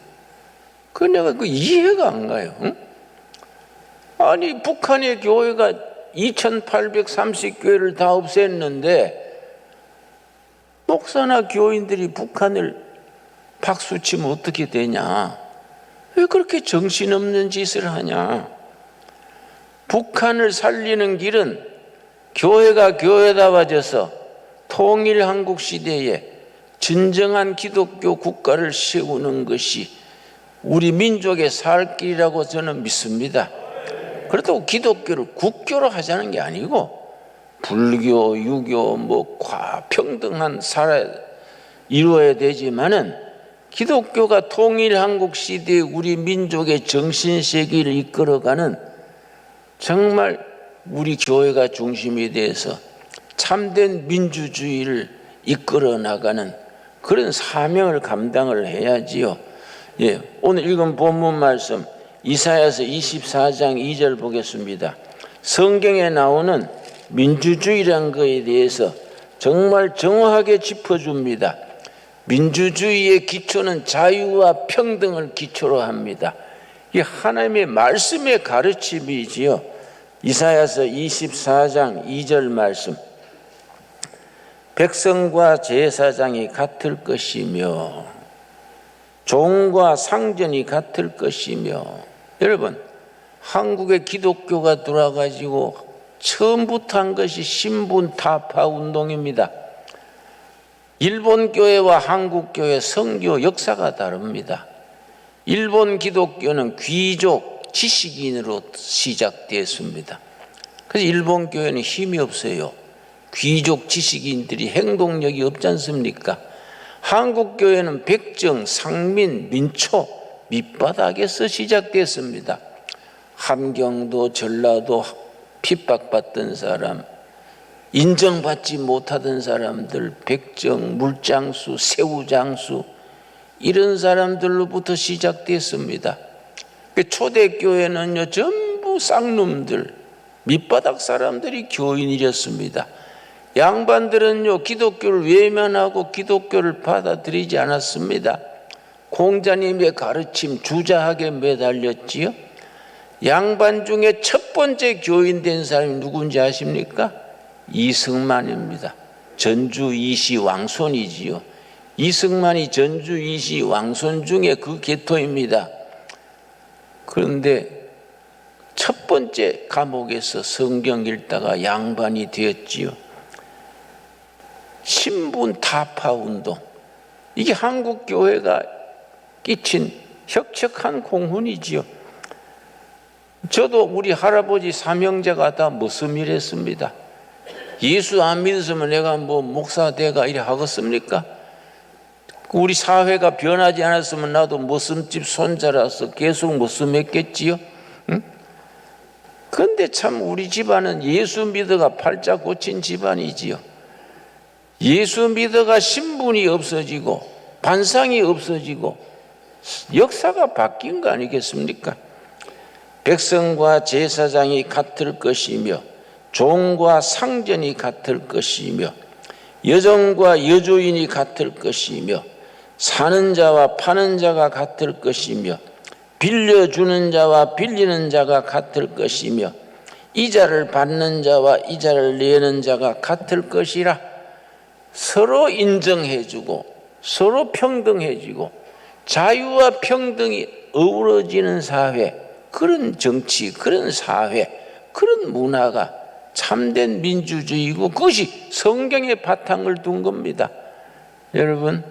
그 내가 이해가 안 가요. 응? 아니 북한의 교회가 2830교회를 다 없앴는데 목사나 교인들이 북한을 박수치면 어떻게 되냐? 왜 그렇게 정신없는 짓을 하냐? 북한을 살리는 길은 교회가 교회다워져서 통일 한국 시대에 진정한 기독교 국가를 세우는 것이 우리 민족의 살 길이라고 저는 믿습니다. 그렇다고 기독교를 국교로 하자는 게 아니고 불교, 유교, 평등한 살아 이루어야 되지만은 기독교가 통일 한국 시대에 우리 민족의 정신세계를 이끌어가는 정말 우리 교회가 중심이 돼서 참된 민주주의를 이끌어 나가는 그런 사명을 감당을 해야지요. 예, 오늘 읽은 본문 말씀 이사야서 24장 2절 보겠습니다. 성경에 나오는 민주주의란 것에 대해서 정말 정확하게 짚어줍니다. 민주주의의 기초는 자유와 평등을 기초로 합니다. 이 하나님의 말씀의 가르침이지요. 이사야서 24장 2절 말씀. 백성과 제사장이 같을 것이며 종과 상전이 같을 것이며. 여러분, 한국에 기독교가 들어와가지고 처음부터 한 것이 신분 타파 운동입니다. 일본 교회와 한국 교회 선교 역사가 다릅니다. 일본 기독교는 귀족 지식인으로 시작됐습니다. 그래서 일본 교회는 힘이 없어요. 귀족 지식인들이 행동력이 없지 않습니까? 한국 교회는 백정, 상민, 민초 밑바닥에서 시작됐습니다. 함경도, 전라도 핍박받던 사람, 인정받지 못하던 사람들, 백정, 물장수, 새우장수 이런 사람들로부터 시작됐습니다. 초대교회는요 전부 쌍놈들, 밑바닥 사람들이 교인이었습니다. 양반들은요 기독교를 외면하고 기독교를 받아들이지 않았습니다. 공자님의 가르침 주자하게 매달렸지요. 양반 중에 첫 번째 교인 된 사람이 누군지 아십니까? 이승만입니다. 전주 이시 왕손이지요. 이승만이 전주 이시 왕손 중에 그 계통입니다. 그런데 첫 번째 감옥에서 성경 읽다가 양반이 되었지요. 신분 타파 운동, 이게 한국 교회가 끼친 혁혁한 공훈이지요. 저도 우리 할아버지 삼형제가 다 무슬림이랬습니다. 예수 안 믿었으면 내가 목사 돼가 이래 하겠습니까? 우리 사회가 변하지 않았으면 나도 무슬림집 손자라서 계속 무슬림했겠지요. 응? 그런데 참 우리 집안은 예수 믿어가 팔자 고친 집안이지요. 예수 믿어가 신분이 없어지고 반상이 없어지고 역사가 바뀐 거 아니겠습니까? 백성과 제사장이 같을 것이며 종과 상전이 같을 것이며 여종과 여주인이 같을 것이며 사는 자와 파는 자가 같을 것이며 빌려주는 자와 빌리는 자가 같을 것이며 이자를 받는 자와 이자를 내는 자가 같을 것이라. 서로 인정해주고 서로 평등해지고 자유와 평등이 어우러지는 사회, 그런 정치, 그런 사회, 그런 문화가 참된 민주주의고 그것이 성경의 바탕을 둔 겁니다. 여러분,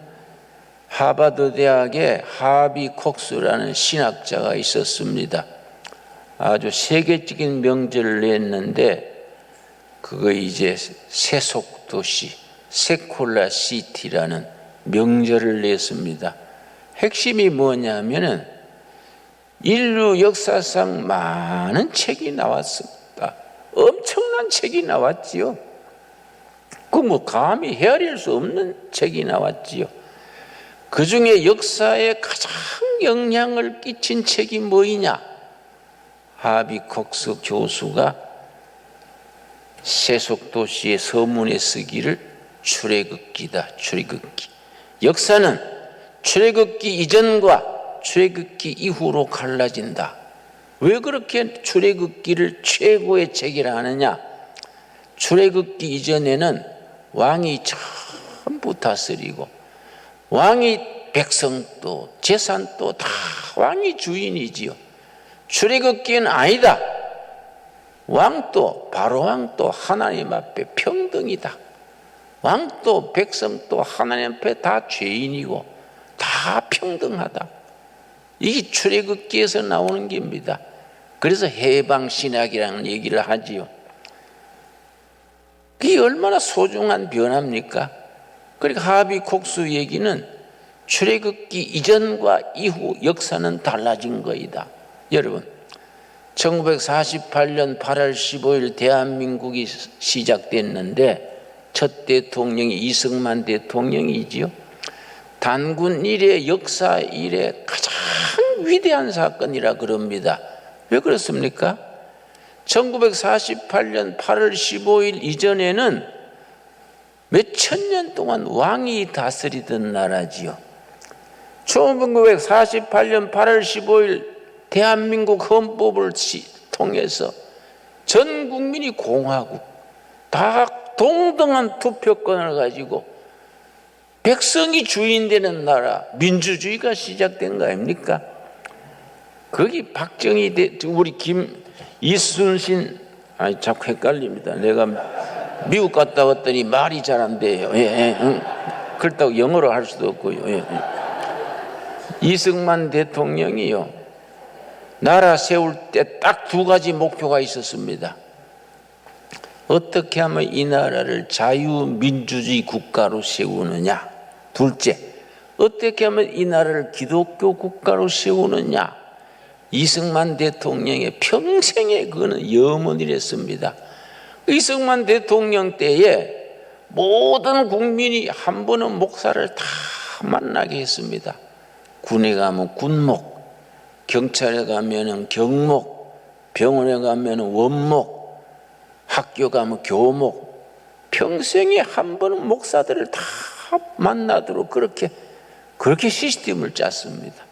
하버드 대학에 하비 콕스라는 신학자가 있었습니다. 아주 세계적인 명제를 냈는데 그거 이제 세속도시, 세콜라 시티라는 명제를 냈습니다. 핵심이 뭐냐면은 인류 역사상 많은 책이 나왔습니다. 엄청난 책이 나왔지요. 감히 헤아릴 수 없는 책이 나왔지요. 그 중에 역사에 가장 영향을 끼친 책이 뭐이냐? 하비 콕스 교수가 세속도시의 서문에 쓰기를 출애굽기다. 출애굽기. 역사는 출애굽기 이전과 출애굽기 이후로 갈라진다. 왜 그렇게 출애굽기를 최고의 책이라 하느냐? 출애굽기 이전에는 왕이 전부 다스리고 왕이 백성도 재산도 다 왕이 주인이지요. 출애굽기는 아니다. 왕도 바로 왕도 하나님 앞에 평등이다. 왕도 백성도 하나님 앞에 다 죄인이고 다 평등하다. 이게 출애굽기에서 나오는 겁니다. 그래서 해방신학이라는 얘기를 하지요. 그게 얼마나 소중한 변화입니까? 그러니까 하비국수 얘기는 출애굽기 이전과 이후 역사는 달라진 거이다. 여러분, 1948년 8월 15일 대한민국이 시작됐는데 첫 대통령이 이승만 대통령이지요. 단군 이래 역사 이래 가장 위대한 사건이라 그럽니다. 왜 그렇습니까? 1948년 8월 15일 이전에는 몇천 년 동안 왕이 다스리던 나라지요. 1948년 8월 15일 대한민국 헌법을 통해서 전 국민이 공화국 다 동등한 투표권을 가지고 백성이 주인 되는 나라 민주주의가 시작된 거 아닙니까? 거기 박정희 우리 이순신 자꾸 헷갈립니다. 내가 미국 갔다 왔더니 말이 잘 안 돼요. 그렇다고 영어로 할 수도 없고요. 이승만 대통령이요, 나라 세울 때 딱 두 가지 목표가 있었습니다. 어떻게 하면 이 나라를 자유민주주의 국가로 세우느냐. 둘째, 어떻게 하면 이 나라를 기독교 국가로 세우느냐. 이승만 대통령의 평생의 그거는 염원이랬습니다. 이승만 대통령 때에 모든 국민이 한 번은 목사를 다 만나게 했습니다. 군에 가면 군목, 경찰에 가면 경목, 병원에 가면 원목, 학교 가면 교목, 평생에 한 번은 목사들을 다 만나도록 그렇게 시스템을 짰습니다.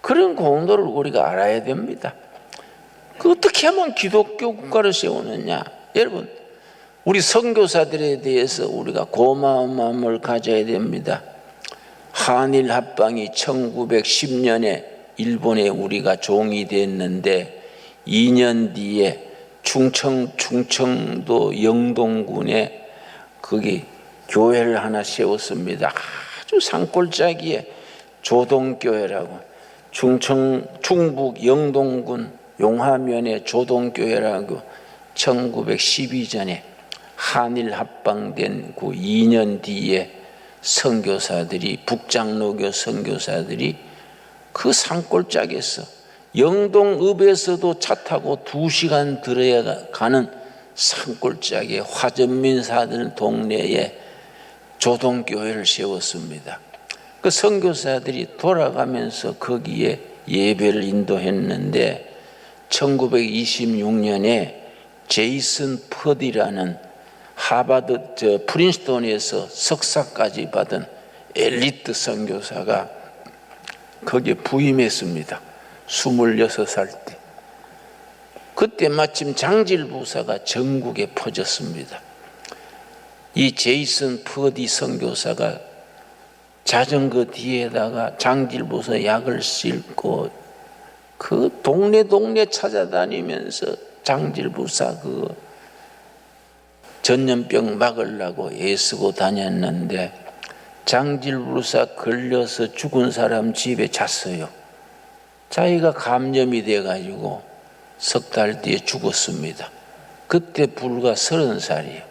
그런 공로를 우리가 알아야 됩니다. 어떻게 하면 기독교 국가를 세우느냐. 여러분, 우리 선교사들에 대해서 우리가 고마운 마음을 가져야 됩니다. 한일 합방이 1910년에 일본에 우리가 종이 됐는데 2년 뒤에 충청도 영동군에 거기 교회를 하나 세웠습니다. 아주 산골짜기에 조동교회라고, 충북 영동군 용화면에 조동교회라고 1912년에 한일 합방된 그 2년 뒤에 선교사들이, 북장로교 선교사들이 그 산골짜기에서 영동읍에서도 차 타고 2시간 들어야 가는 산골짜기에 화전민사들 동네에 조동교회를 세웠습니다. 그 선교사들이 돌아가면서 거기에 예배를 인도했는데 1926년에 제이슨 퍼디라는 하버드 프린스턴에서 석사까지 받은 엘리트 선교사가 거기에 부임했습니다. 26살 때. 그때 마침 장질부사가 전국에 퍼졌습니다. 이 제이슨 퍼디 선교사가 자전거 뒤에다가 장질부사 약을 싣고 그 동네 찾아다니면서 장질부사 그 전염병 막으려고 애쓰고 다녔는데 장질부사 걸려서 죽은 사람 집에 잤어요. 자기가 감염이 돼가지고 석 달 뒤에 죽었습니다. 그때 불과 30살이에요.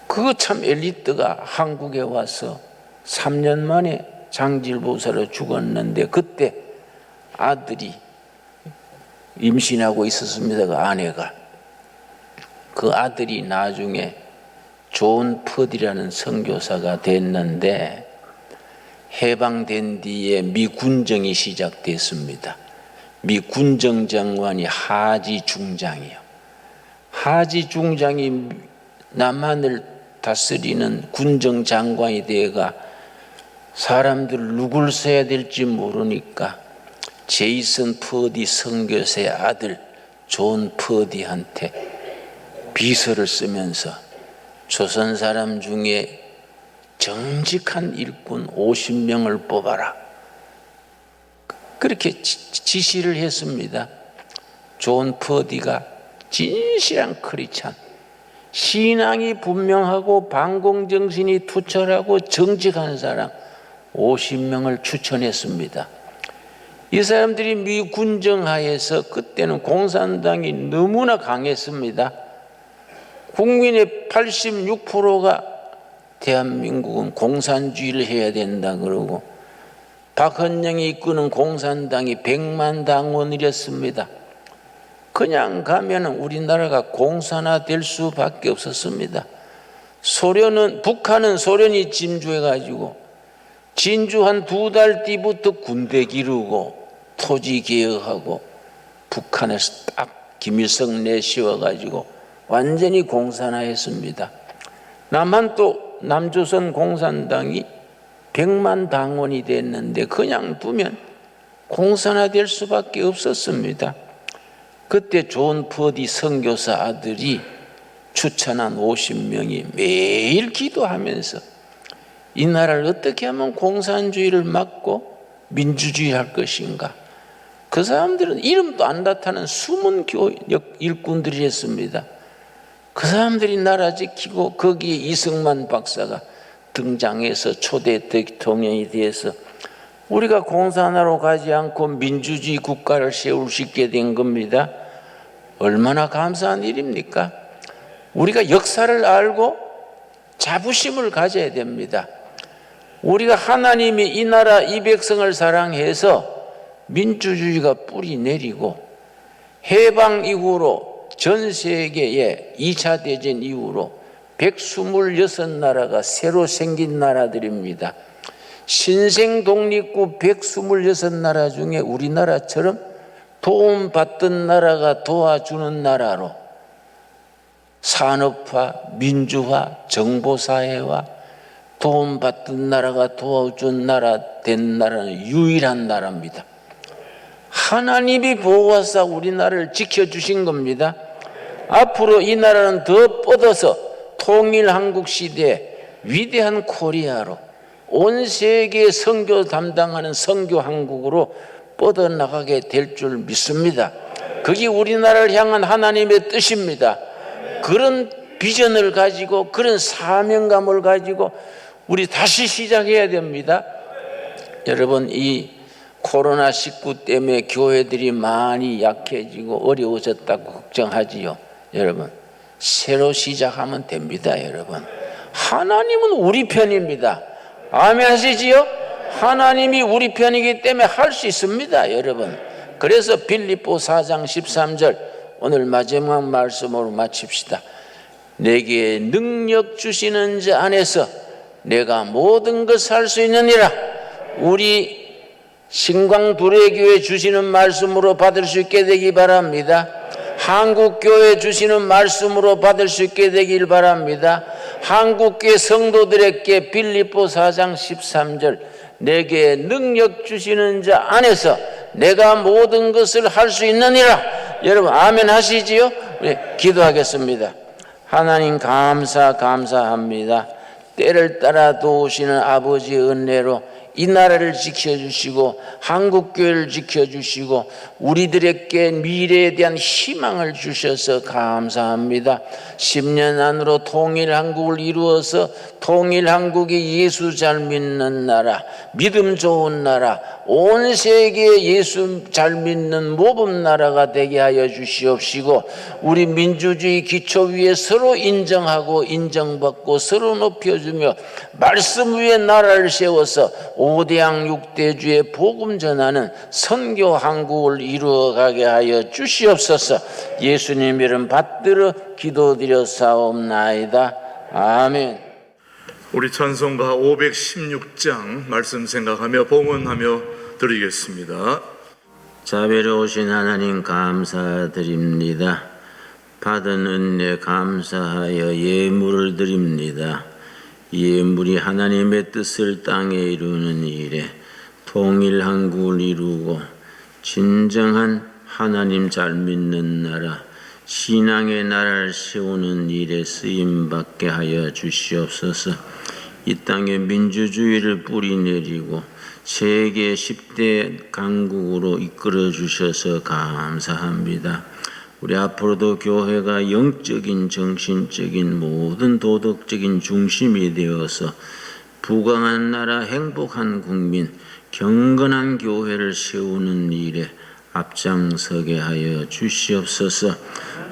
그거 참 엘리트가 한국에 와서 3년 만에 장질부사로 죽었는데 그때 아들이 임신하고 있었습니다. 그 아내가. 그 아들이 나중에 존 퍼디라는 선교사가 됐는데 해방된 뒤에 미 군정이 시작됐습니다. 미 군정 장관이 하지 중장이요. 하지 중장이 남한을 다스리는 군정 장관이 되어가 사람들 누굴 써야 될지 모르니까 제이슨 퍼디 선교사의 아들 존 퍼디한테 비서를 쓰면서 조선 사람 중에 정직한 일꾼 50명을 뽑아라. 그렇게 지시를 했습니다. 존 퍼디가 진실한 크리스찬, 신앙이 분명하고 반공정신이 투철하고 정직한 사람 50명을 추천했습니다. 이 사람들이 미 군정하에서 그때는 공산당이 너무나 강했습니다. 국민의 86%가 대한민국은 공산주의를 해야 된다 그러고 박헌영이 이끄는 공산당이 100만 당원이었습니다. 그냥 가면은 우리나라가 공산화될 수밖에 없었습니다. 북한은 소련이 침주해가지고 진주 한 2달 뒤부터 군대 기르고 토지 개혁하고 북한에서 딱 김일성 내세워가지고 완전히 공산화했습니다. 남한 또 남조선 공산당이 100만 당원이 됐는데 그냥 두면 공산화될 수밖에 없었습니다. 그때 존 퍼디 선교사 아들이 추천한 50명이 매일 기도하면서 이 나라를 어떻게 하면 공산주의를 막고 민주주의 할 것인가. 그 사람들은 이름도 안 나타난 숨은 일꾼들이었습니다. 그 사람들이 나라 지키고 거기에 이승만 박사가 등장해서 초대 대통령이 되어서 우리가 공산화로 가지 않고 민주주의 국가를 세울 수 있게 된 겁니다. 얼마나 감사한 일입니까? 우리가 역사를 알고 자부심을 가져야 됩니다. 우리가 하나님이 이 나라 이 백성을 사랑해서 민주주의가 뿌리 내리고 해방 이후로 전 세계에 2차 대전 이후로 126나라가 새로 생긴 나라들입니다. 신생 독립국 126나라 중에 우리나라처럼 도움받던 나라가 도와주는 나라로 산업화, 민주화, 정보사회화 도움받던 나라가 도와준 나라 된 나라는 유일한 나라입니다. 하나님이 보호하사 우리나라를 지켜주신 겁니다. 앞으로 이 나라는 더 뻗어서 통일한국 시대에 위대한 코리아로 온 세계에 선교 담당하는 선교한국으로 뻗어나가게 될 줄 믿습니다. 그게 우리나라를 향한 하나님의 뜻입니다. 그런 비전을 가지고 그런 사명감을 가지고 우리 다시 시작해야 됩니다. 여러분, 이 코로나19 때문에 교회들이 많이 약해지고 어려워졌다고 걱정하지요. 여러분, 새로 시작하면 됩니다. 여러분, 하나님은 우리 편입니다. 아멘 하시지요? 하나님이 우리 편이기 때문에 할 수 있습니다. 여러분, 그래서 빌립보 4장 13절 오늘 마지막 말씀으로 마칩시다. 내게 능력 주시는 자 안에서 내가 모든 것을 할 수 있느니라. 우리 신광두레교회 주시는 말씀으로 받을 수 있게 되기 바랍니다. 한국교회 주시는 말씀으로 받을 수 있게 되길 바랍니다. 한국교회 성도들에게 빌립보 4장 13절 내게 능력 주시는 자 안에서 내가 모든 것을 할 수 있느니라. 여러분 아멘 하시지요? 네, 기도하겠습니다. 하나님 감사합니다. 때를 따라 도우시는 아버지의 은혜로 이 나라를 지켜주시고 한국교회를 지켜주시고 우리들에게 미래에 대한 희망을 주셔서 감사합니다. 10년 안으로 통일한국을 이루어서 통일한국이 예수 잘 믿는 나라, 믿음 좋은 나라, 온 세계에 예수 잘 믿는 모범 나라가 되게 하여 주시옵시고 우리 민주주의 기초 위에 서로 인정하고 인정받고 서로 높여주며 말씀 위에 나라를 세워서 5대양 6대주의 복음 전하는 선교 한국을 이루어가게 하여 주시옵소서. 예수님 이름 받들어 기도드려 사옵나이다. 아멘. 우리 찬송가 516장 말씀 생각하며 봉헌하며 드리겠습니다. 자비로우신 하나님 감사드립니다. 받은 은혜 감사하여 예물을 드립니다. 예물이 하나님의 뜻을 땅에 이루는 일에 통일한국을 이루고 진정한 하나님 잘 믿는 나라, 신앙의 나라를 세우는 일에 쓰임받게 하여 주시옵소서. 이 땅에 민주주의를 뿌리내리고 세계 10대 강국으로 이끌어 주셔서 감사합니다. 우리 앞으로도 교회가 영적인, 정신적인, 모든 도덕적인 중심이 되어서 부강한 나라, 행복한 국민, 경건한 교회를 세우는 일에 앞장서게 하여 주시옵소서.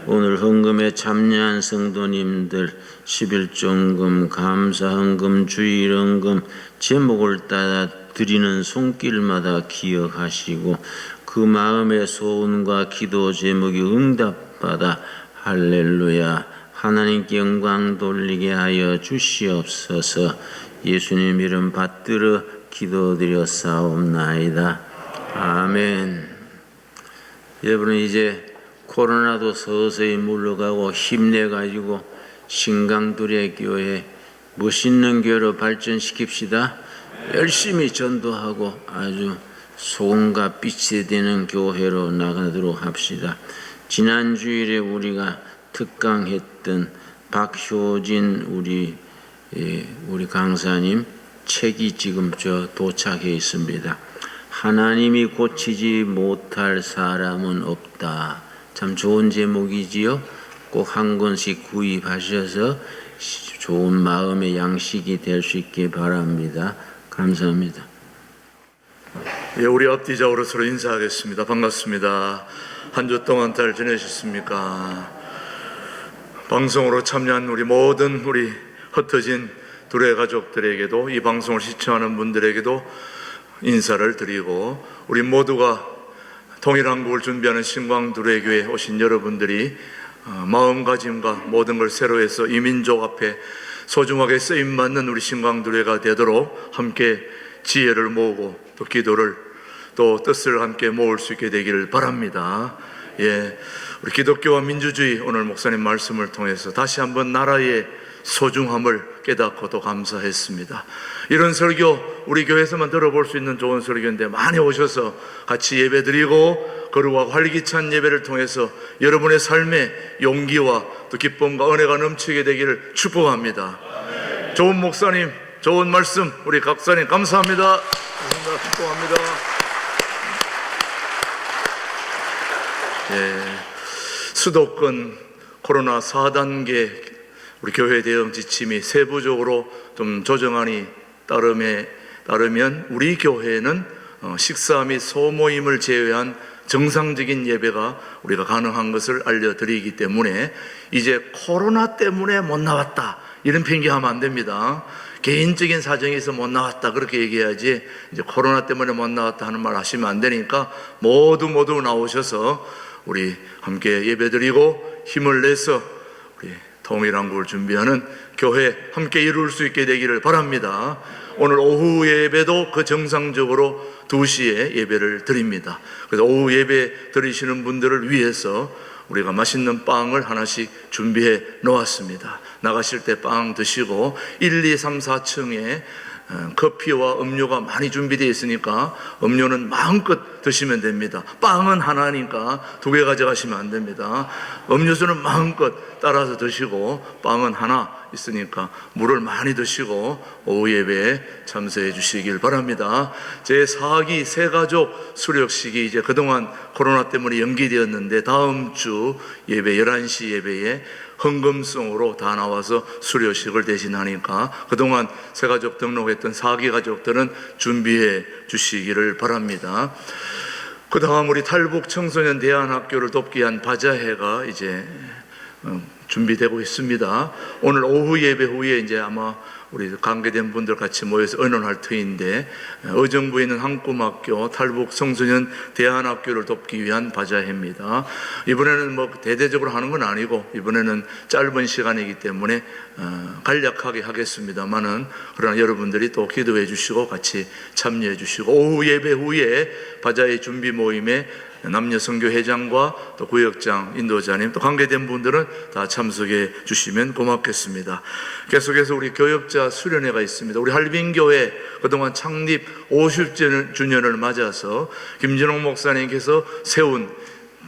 오늘 헌금에 참여한 성도님들 11종금, 감사헌금, 주일헌금 제목을 따라 드리는 손길마다 기억하시고 그 마음의 소원과 기도 제목이 응답받아 할렐루야 하나님께 영광 돌리게 하여 주시옵소서. 예수님 이름 받들어 기도드렸사옵나이다. 아멘. 여러분 이제 코로나도 서서히 물러가고 힘내가지고 신강두레 교회 멋있는 교회로 발전시킵시다. 열심히 전도하고 아주 소금과 빛이 되는 교회로 나가도록 합시다. 지난 주일에 우리가 특강했던 박효진 우리 강사님 책이 지금 도착해 있습니다. 하나님이 고치지 못할 사람은 없다. 참 좋은 제목이지요. 꼭 한 권씩 구입하셔서 좋은 마음의 양식이 될 수 있기 바랍니다. 감사합니다. 예, 우리 앞뒤자우로 서로 인사하겠습니다. 반갑습니다. 한 주 동안 잘 지내셨습니까? 방송으로 참여한 우리 모든 우리 흩어진 두레 가족들에게도 이 방송을 시청하는 분들에게도 인사를 드리고 우리 모두가 통일한국을 준비하는 신광두레교회에 오신 여러분들이 마음가짐과 모든 걸 새로 해서 이 민족 앞에 소중하게 쓰임받는 우리 신광두레가 되도록 함께 지혜를 모으고 또 기도를 또 뜻을 함께 모을 수 있게 되기를 바랍니다. 예, 우리 기독교와 민주주의 오늘 목사님 말씀을 통해서 다시 한번 나라의 소중함을 깨닫고 또 감사했습니다. 이런 설교 우리 교회에서만 들어볼 수 있는 좋은 설교인데 많이 오셔서 같이 예배드리고 거룩하고 활기찬 예배를 통해서 여러분의 삶에 용기와 또 기쁨과 은혜가 넘치게 되기를 축복합니다. 좋은 목사님, 좋은 말씀 우리 각사님 감사합니다. 축복합니다. 예, 수도권 코로나 4단계 우리 교회 대응 지침이 세부적으로 좀 조정안이 따르면 우리 교회는 식사 및 소모임을 제외한 정상적인 예배가 우리가 가능한 것을 알려드리기 때문에 이제 코로나 때문에 못 나왔다 이런 핑계하면 안 됩니다. 개인적인 사정이 있어 못 나왔다 그렇게 얘기해야지 이제 코로나 때문에 못 나왔다 하는 말 하시면 안 되니까 모두 나오셔서 우리 함께 예배드리고 힘을 내서 우리 통일한국을 준비하는 교회 함께 이룰 수 있게 되기를 바랍니다. 오늘 오후 예배도 그 정상적으로 2시에 예배를 드립니다. 그래서 오후 예배 드리시는 분들을 위해서 우리가 맛있는 빵을 하나씩 준비해 놓았습니다. 나가실 때 빵 드시고 1, 2, 3, 4층에 커피와 음료가 많이 준비되어 있으니까 음료는 마음껏 드시면 됩니다. 빵은 하나니까 2개 가져가시면 안 됩니다. 음료수는 마음껏 따라서 드시고 빵은 하나 있으니까 물을 많이 드시고 오후 예배에 참석해 주시길 바랍니다. 제 4기 새가족 수료식이 이제 그동안 코로나 때문에 연기되었는데 다음 주 예배 11시 예배에 헌금성으로 다 나와서 수료식을 대신하니까 그동안 새가족 등록했던 4기 가족들은 준비해 주시기를 바랍니다. 그 다음 우리 탈북 청소년 대안학교를 돕기 위한 바자회가 이제 준비되고 있습니다. 오늘 오후 예배 후에 이제 아마 우리 관계된 분들 같이 모여서 의논할 터인데 의정부에 있는 한꿈학교 탈북 청소년 대안학교를 돕기 위한 바자회입니다. 이번에는 뭐 대대적으로 하는 건 아니고 이번에는 짧은 시간이기 때문에 간략하게 하겠습니다만은 그러나 여러분들이 또 기도해 주시고 같이 참여해 주시고 오후 예배 후에 바자회 준비 모임에 남녀 선교 회장과 또 구역장, 인도자님 또 관계된 분들은 다 참석해 주시면 고맙겠습니다. 계속해서 우리 교역자 수련회가 있습니다. 우리 할빈교회 그동안 창립 50주년을 맞아서 김진홍 목사님께서 세운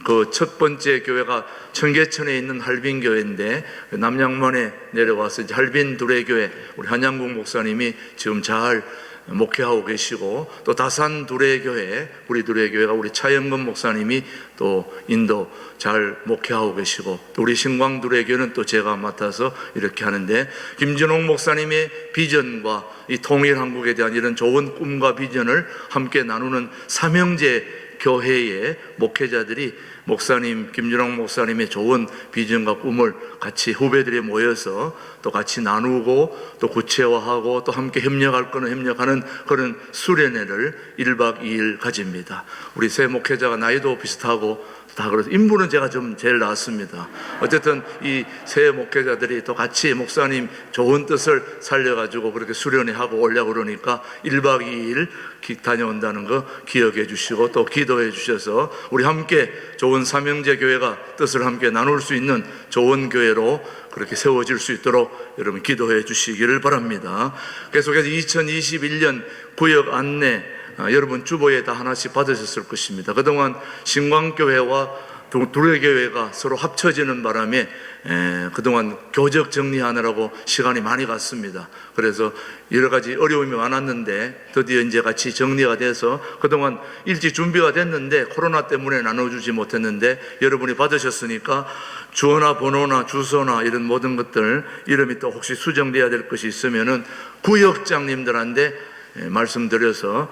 그 첫 번째 교회가 청계천에 있는 할빈교회인데 남양만에 내려와서 이제 할빈 두레교회 우리 한양국 목사님이 지금 잘 목회하고 계시고, 또 다산 두레교회 우리 두레교회가 우리 차영근 목사님이 또 인도 잘 목회하고 계시고, 또 우리 신광 두레교회는 또 제가 맡아서 이렇게 하는데, 김진홍 목사님의 비전과 이 통일 한국에 대한 이런 좋은 꿈과 비전을 함께 나누는 삼형제 교회의 목회자들이 목사님, 김준홍 목사님의 좋은 비전과 꿈을 같이 후배들이 모여서 또 같이 나누고 또 구체화하고 또 함께 협력할 거는 협력하는 그런 수련회를 1박 2일 가집니다. 우리 새 목회자가 나이도 비슷하고 다 그래서 인물은 제가 좀 제일 낫습니다. 어쨌든 이 새 목회자들이 또 같이 목사님 좋은 뜻을 살려가지고 그렇게 수련회하고 오려고 그러니까 1박 2일 다녀온다는 거 기억해 주시고 또 기도해 주셔서 우리 함께 좋은 삼형제 교회가 뜻을 함께 나눌 수 있는 좋은 교회로 그렇게 세워질 수 있도록 여러분 기도해 주시기를 바랍니다. 계속해서 2021년 구역 안내 여러분 주보에 다 하나씩 받으셨을 것입니다. 그동안 신광교회와 두레교회가 서로 합쳐지는 바람에 그동안 교적 정리하느라고 시간이 많이 갔습니다. 그래서 여러 가지 어려움이 많았는데 드디어 이제 같이 정리가 돼서 그동안 일찍 준비가 됐는데 코로나 때문에 나눠주지 못했는데 여러분이 받으셨으니까 전화번호나 주소나 이런 모든 것들 이름이 또 혹시 수정돼야 될 것이 있으면은 구역장님들한테 말씀드려서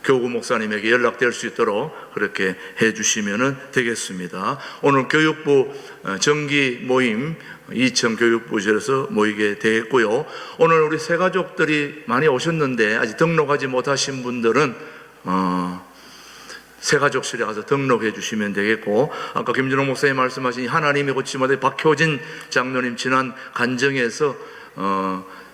교구 목사님에게 연락될 수 있도록 그렇게 해주시면 되겠습니다. 오늘 교육부 정기 모임 2층 교육부실에서 모이게 되겠고요. 오늘 우리 새가족들이 많이 오셨는데 아직 등록하지 못하신 분들은 새가족실에 가서 등록해 주시면 되겠고, 아까 김준홍 목사님 말씀하신 하나님이 고침하되 박효진 장로님 지난 간증에서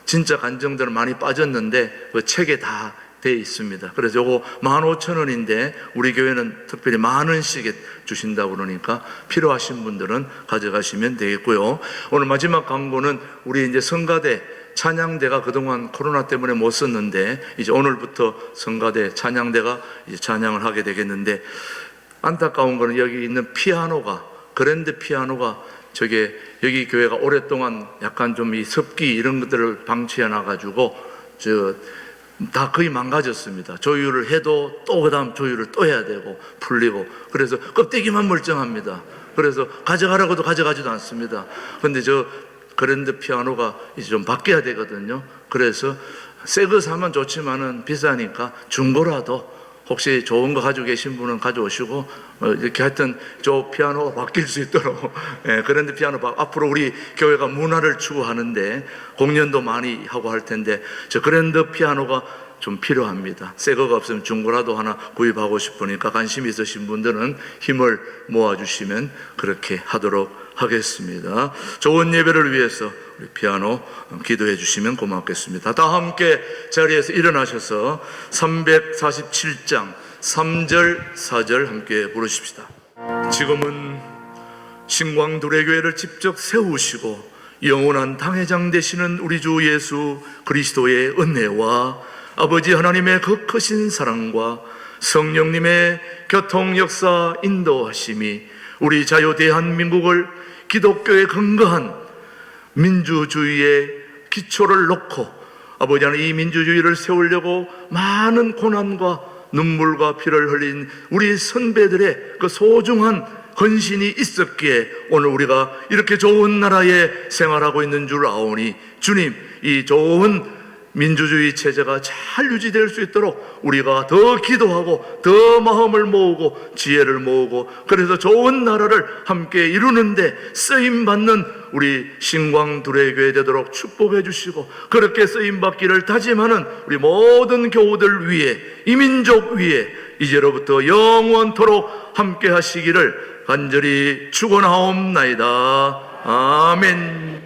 진짜 간증들은 많이 빠졌는데 그 책에 다 돼 있습니다. 그래서 요거 15,000원인데 우리 교회는 특별히 10,000원씩 주신다고 그러니까 필요하신 분들은 가져가시면 되겠고요. 오늘 마지막 광고는 우리 이제 성가대 찬양대가 그동안 코로나 때문에 못 썼는데 이제 오늘부터 성가대 찬양대가 이제 찬양을 하게 되겠는데, 안타까운 거는 여기 있는 피아노가 그랜드 피아노가 저게 여기 교회가 오랫동안 약간 좀 이 습기 이런 것들을 방치해 놔가지고 다 거의 망가졌습니다. 조율을 해도 또 그다음 조율을 또 해야 되고 풀리고, 그래서 껍데기만 멀쩡합니다. 그래서 가져가라고도 가져가지도 않습니다. 근데 저 그랜드 피아노가 이제 좀 바뀌어야 되거든요. 그래서 새 거 사면 좋지만은 비싸니까 중고라도 혹시 좋은 거 가지고 계신 분은 가져오시고 이렇게 하여튼 저 피아노가 바뀔 수 있도록 그랜드 피아노 앞으로 우리 교회가 문화를 추구하는데 공연도 많이 하고 할 텐데 저 그랜드 피아노가 좀 필요합니다. 새 거가 없으면 중고라도 하나 구입하고 싶으니까 관심 있으신 분들은 힘을 모아주시면 그렇게 하도록 하겠습니다. 좋은 예배를 위해서 우리 피아노 기도해 주시면 고맙겠습니다. 다 함께 자리에서 일어나셔서 347장 3절 4절 함께 부르십시다. 지금은 신광두레교회를 직접 세우시고 영원한 당회장 되시는 우리 주 예수 그리스도의 은혜와 아버지 하나님의 그 크신 사랑과 성령님의 교통 역사 인도하심이 우리 자유 대한민국을 기독교의 근거한 민주주의의 기초를 놓고 아버지 하나님 이 민주주의를 세우려고 많은 고난과 눈물과 피를 흘린 우리 선배들의 그 소중한 헌신이 있었기에 오늘 우리가 이렇게 좋은 나라에 생활하고 있는 줄 아오니 주님, 이 좋은 민주주의 체제가 잘 유지될 수 있도록 우리가 더 기도하고 더 마음을 모으고 지혜를 모으고 그래서 좋은 나라를 함께 이루는데 쓰임받는 우리 신광두레교회 되도록 축복해 주시고, 그렇게 쓰임받기를 다짐하는 우리 모든 교우들 위해 이 민족 위에 이제로부터 영원토록 함께 하시기를 간절히 축원하옵나이다. 아멘.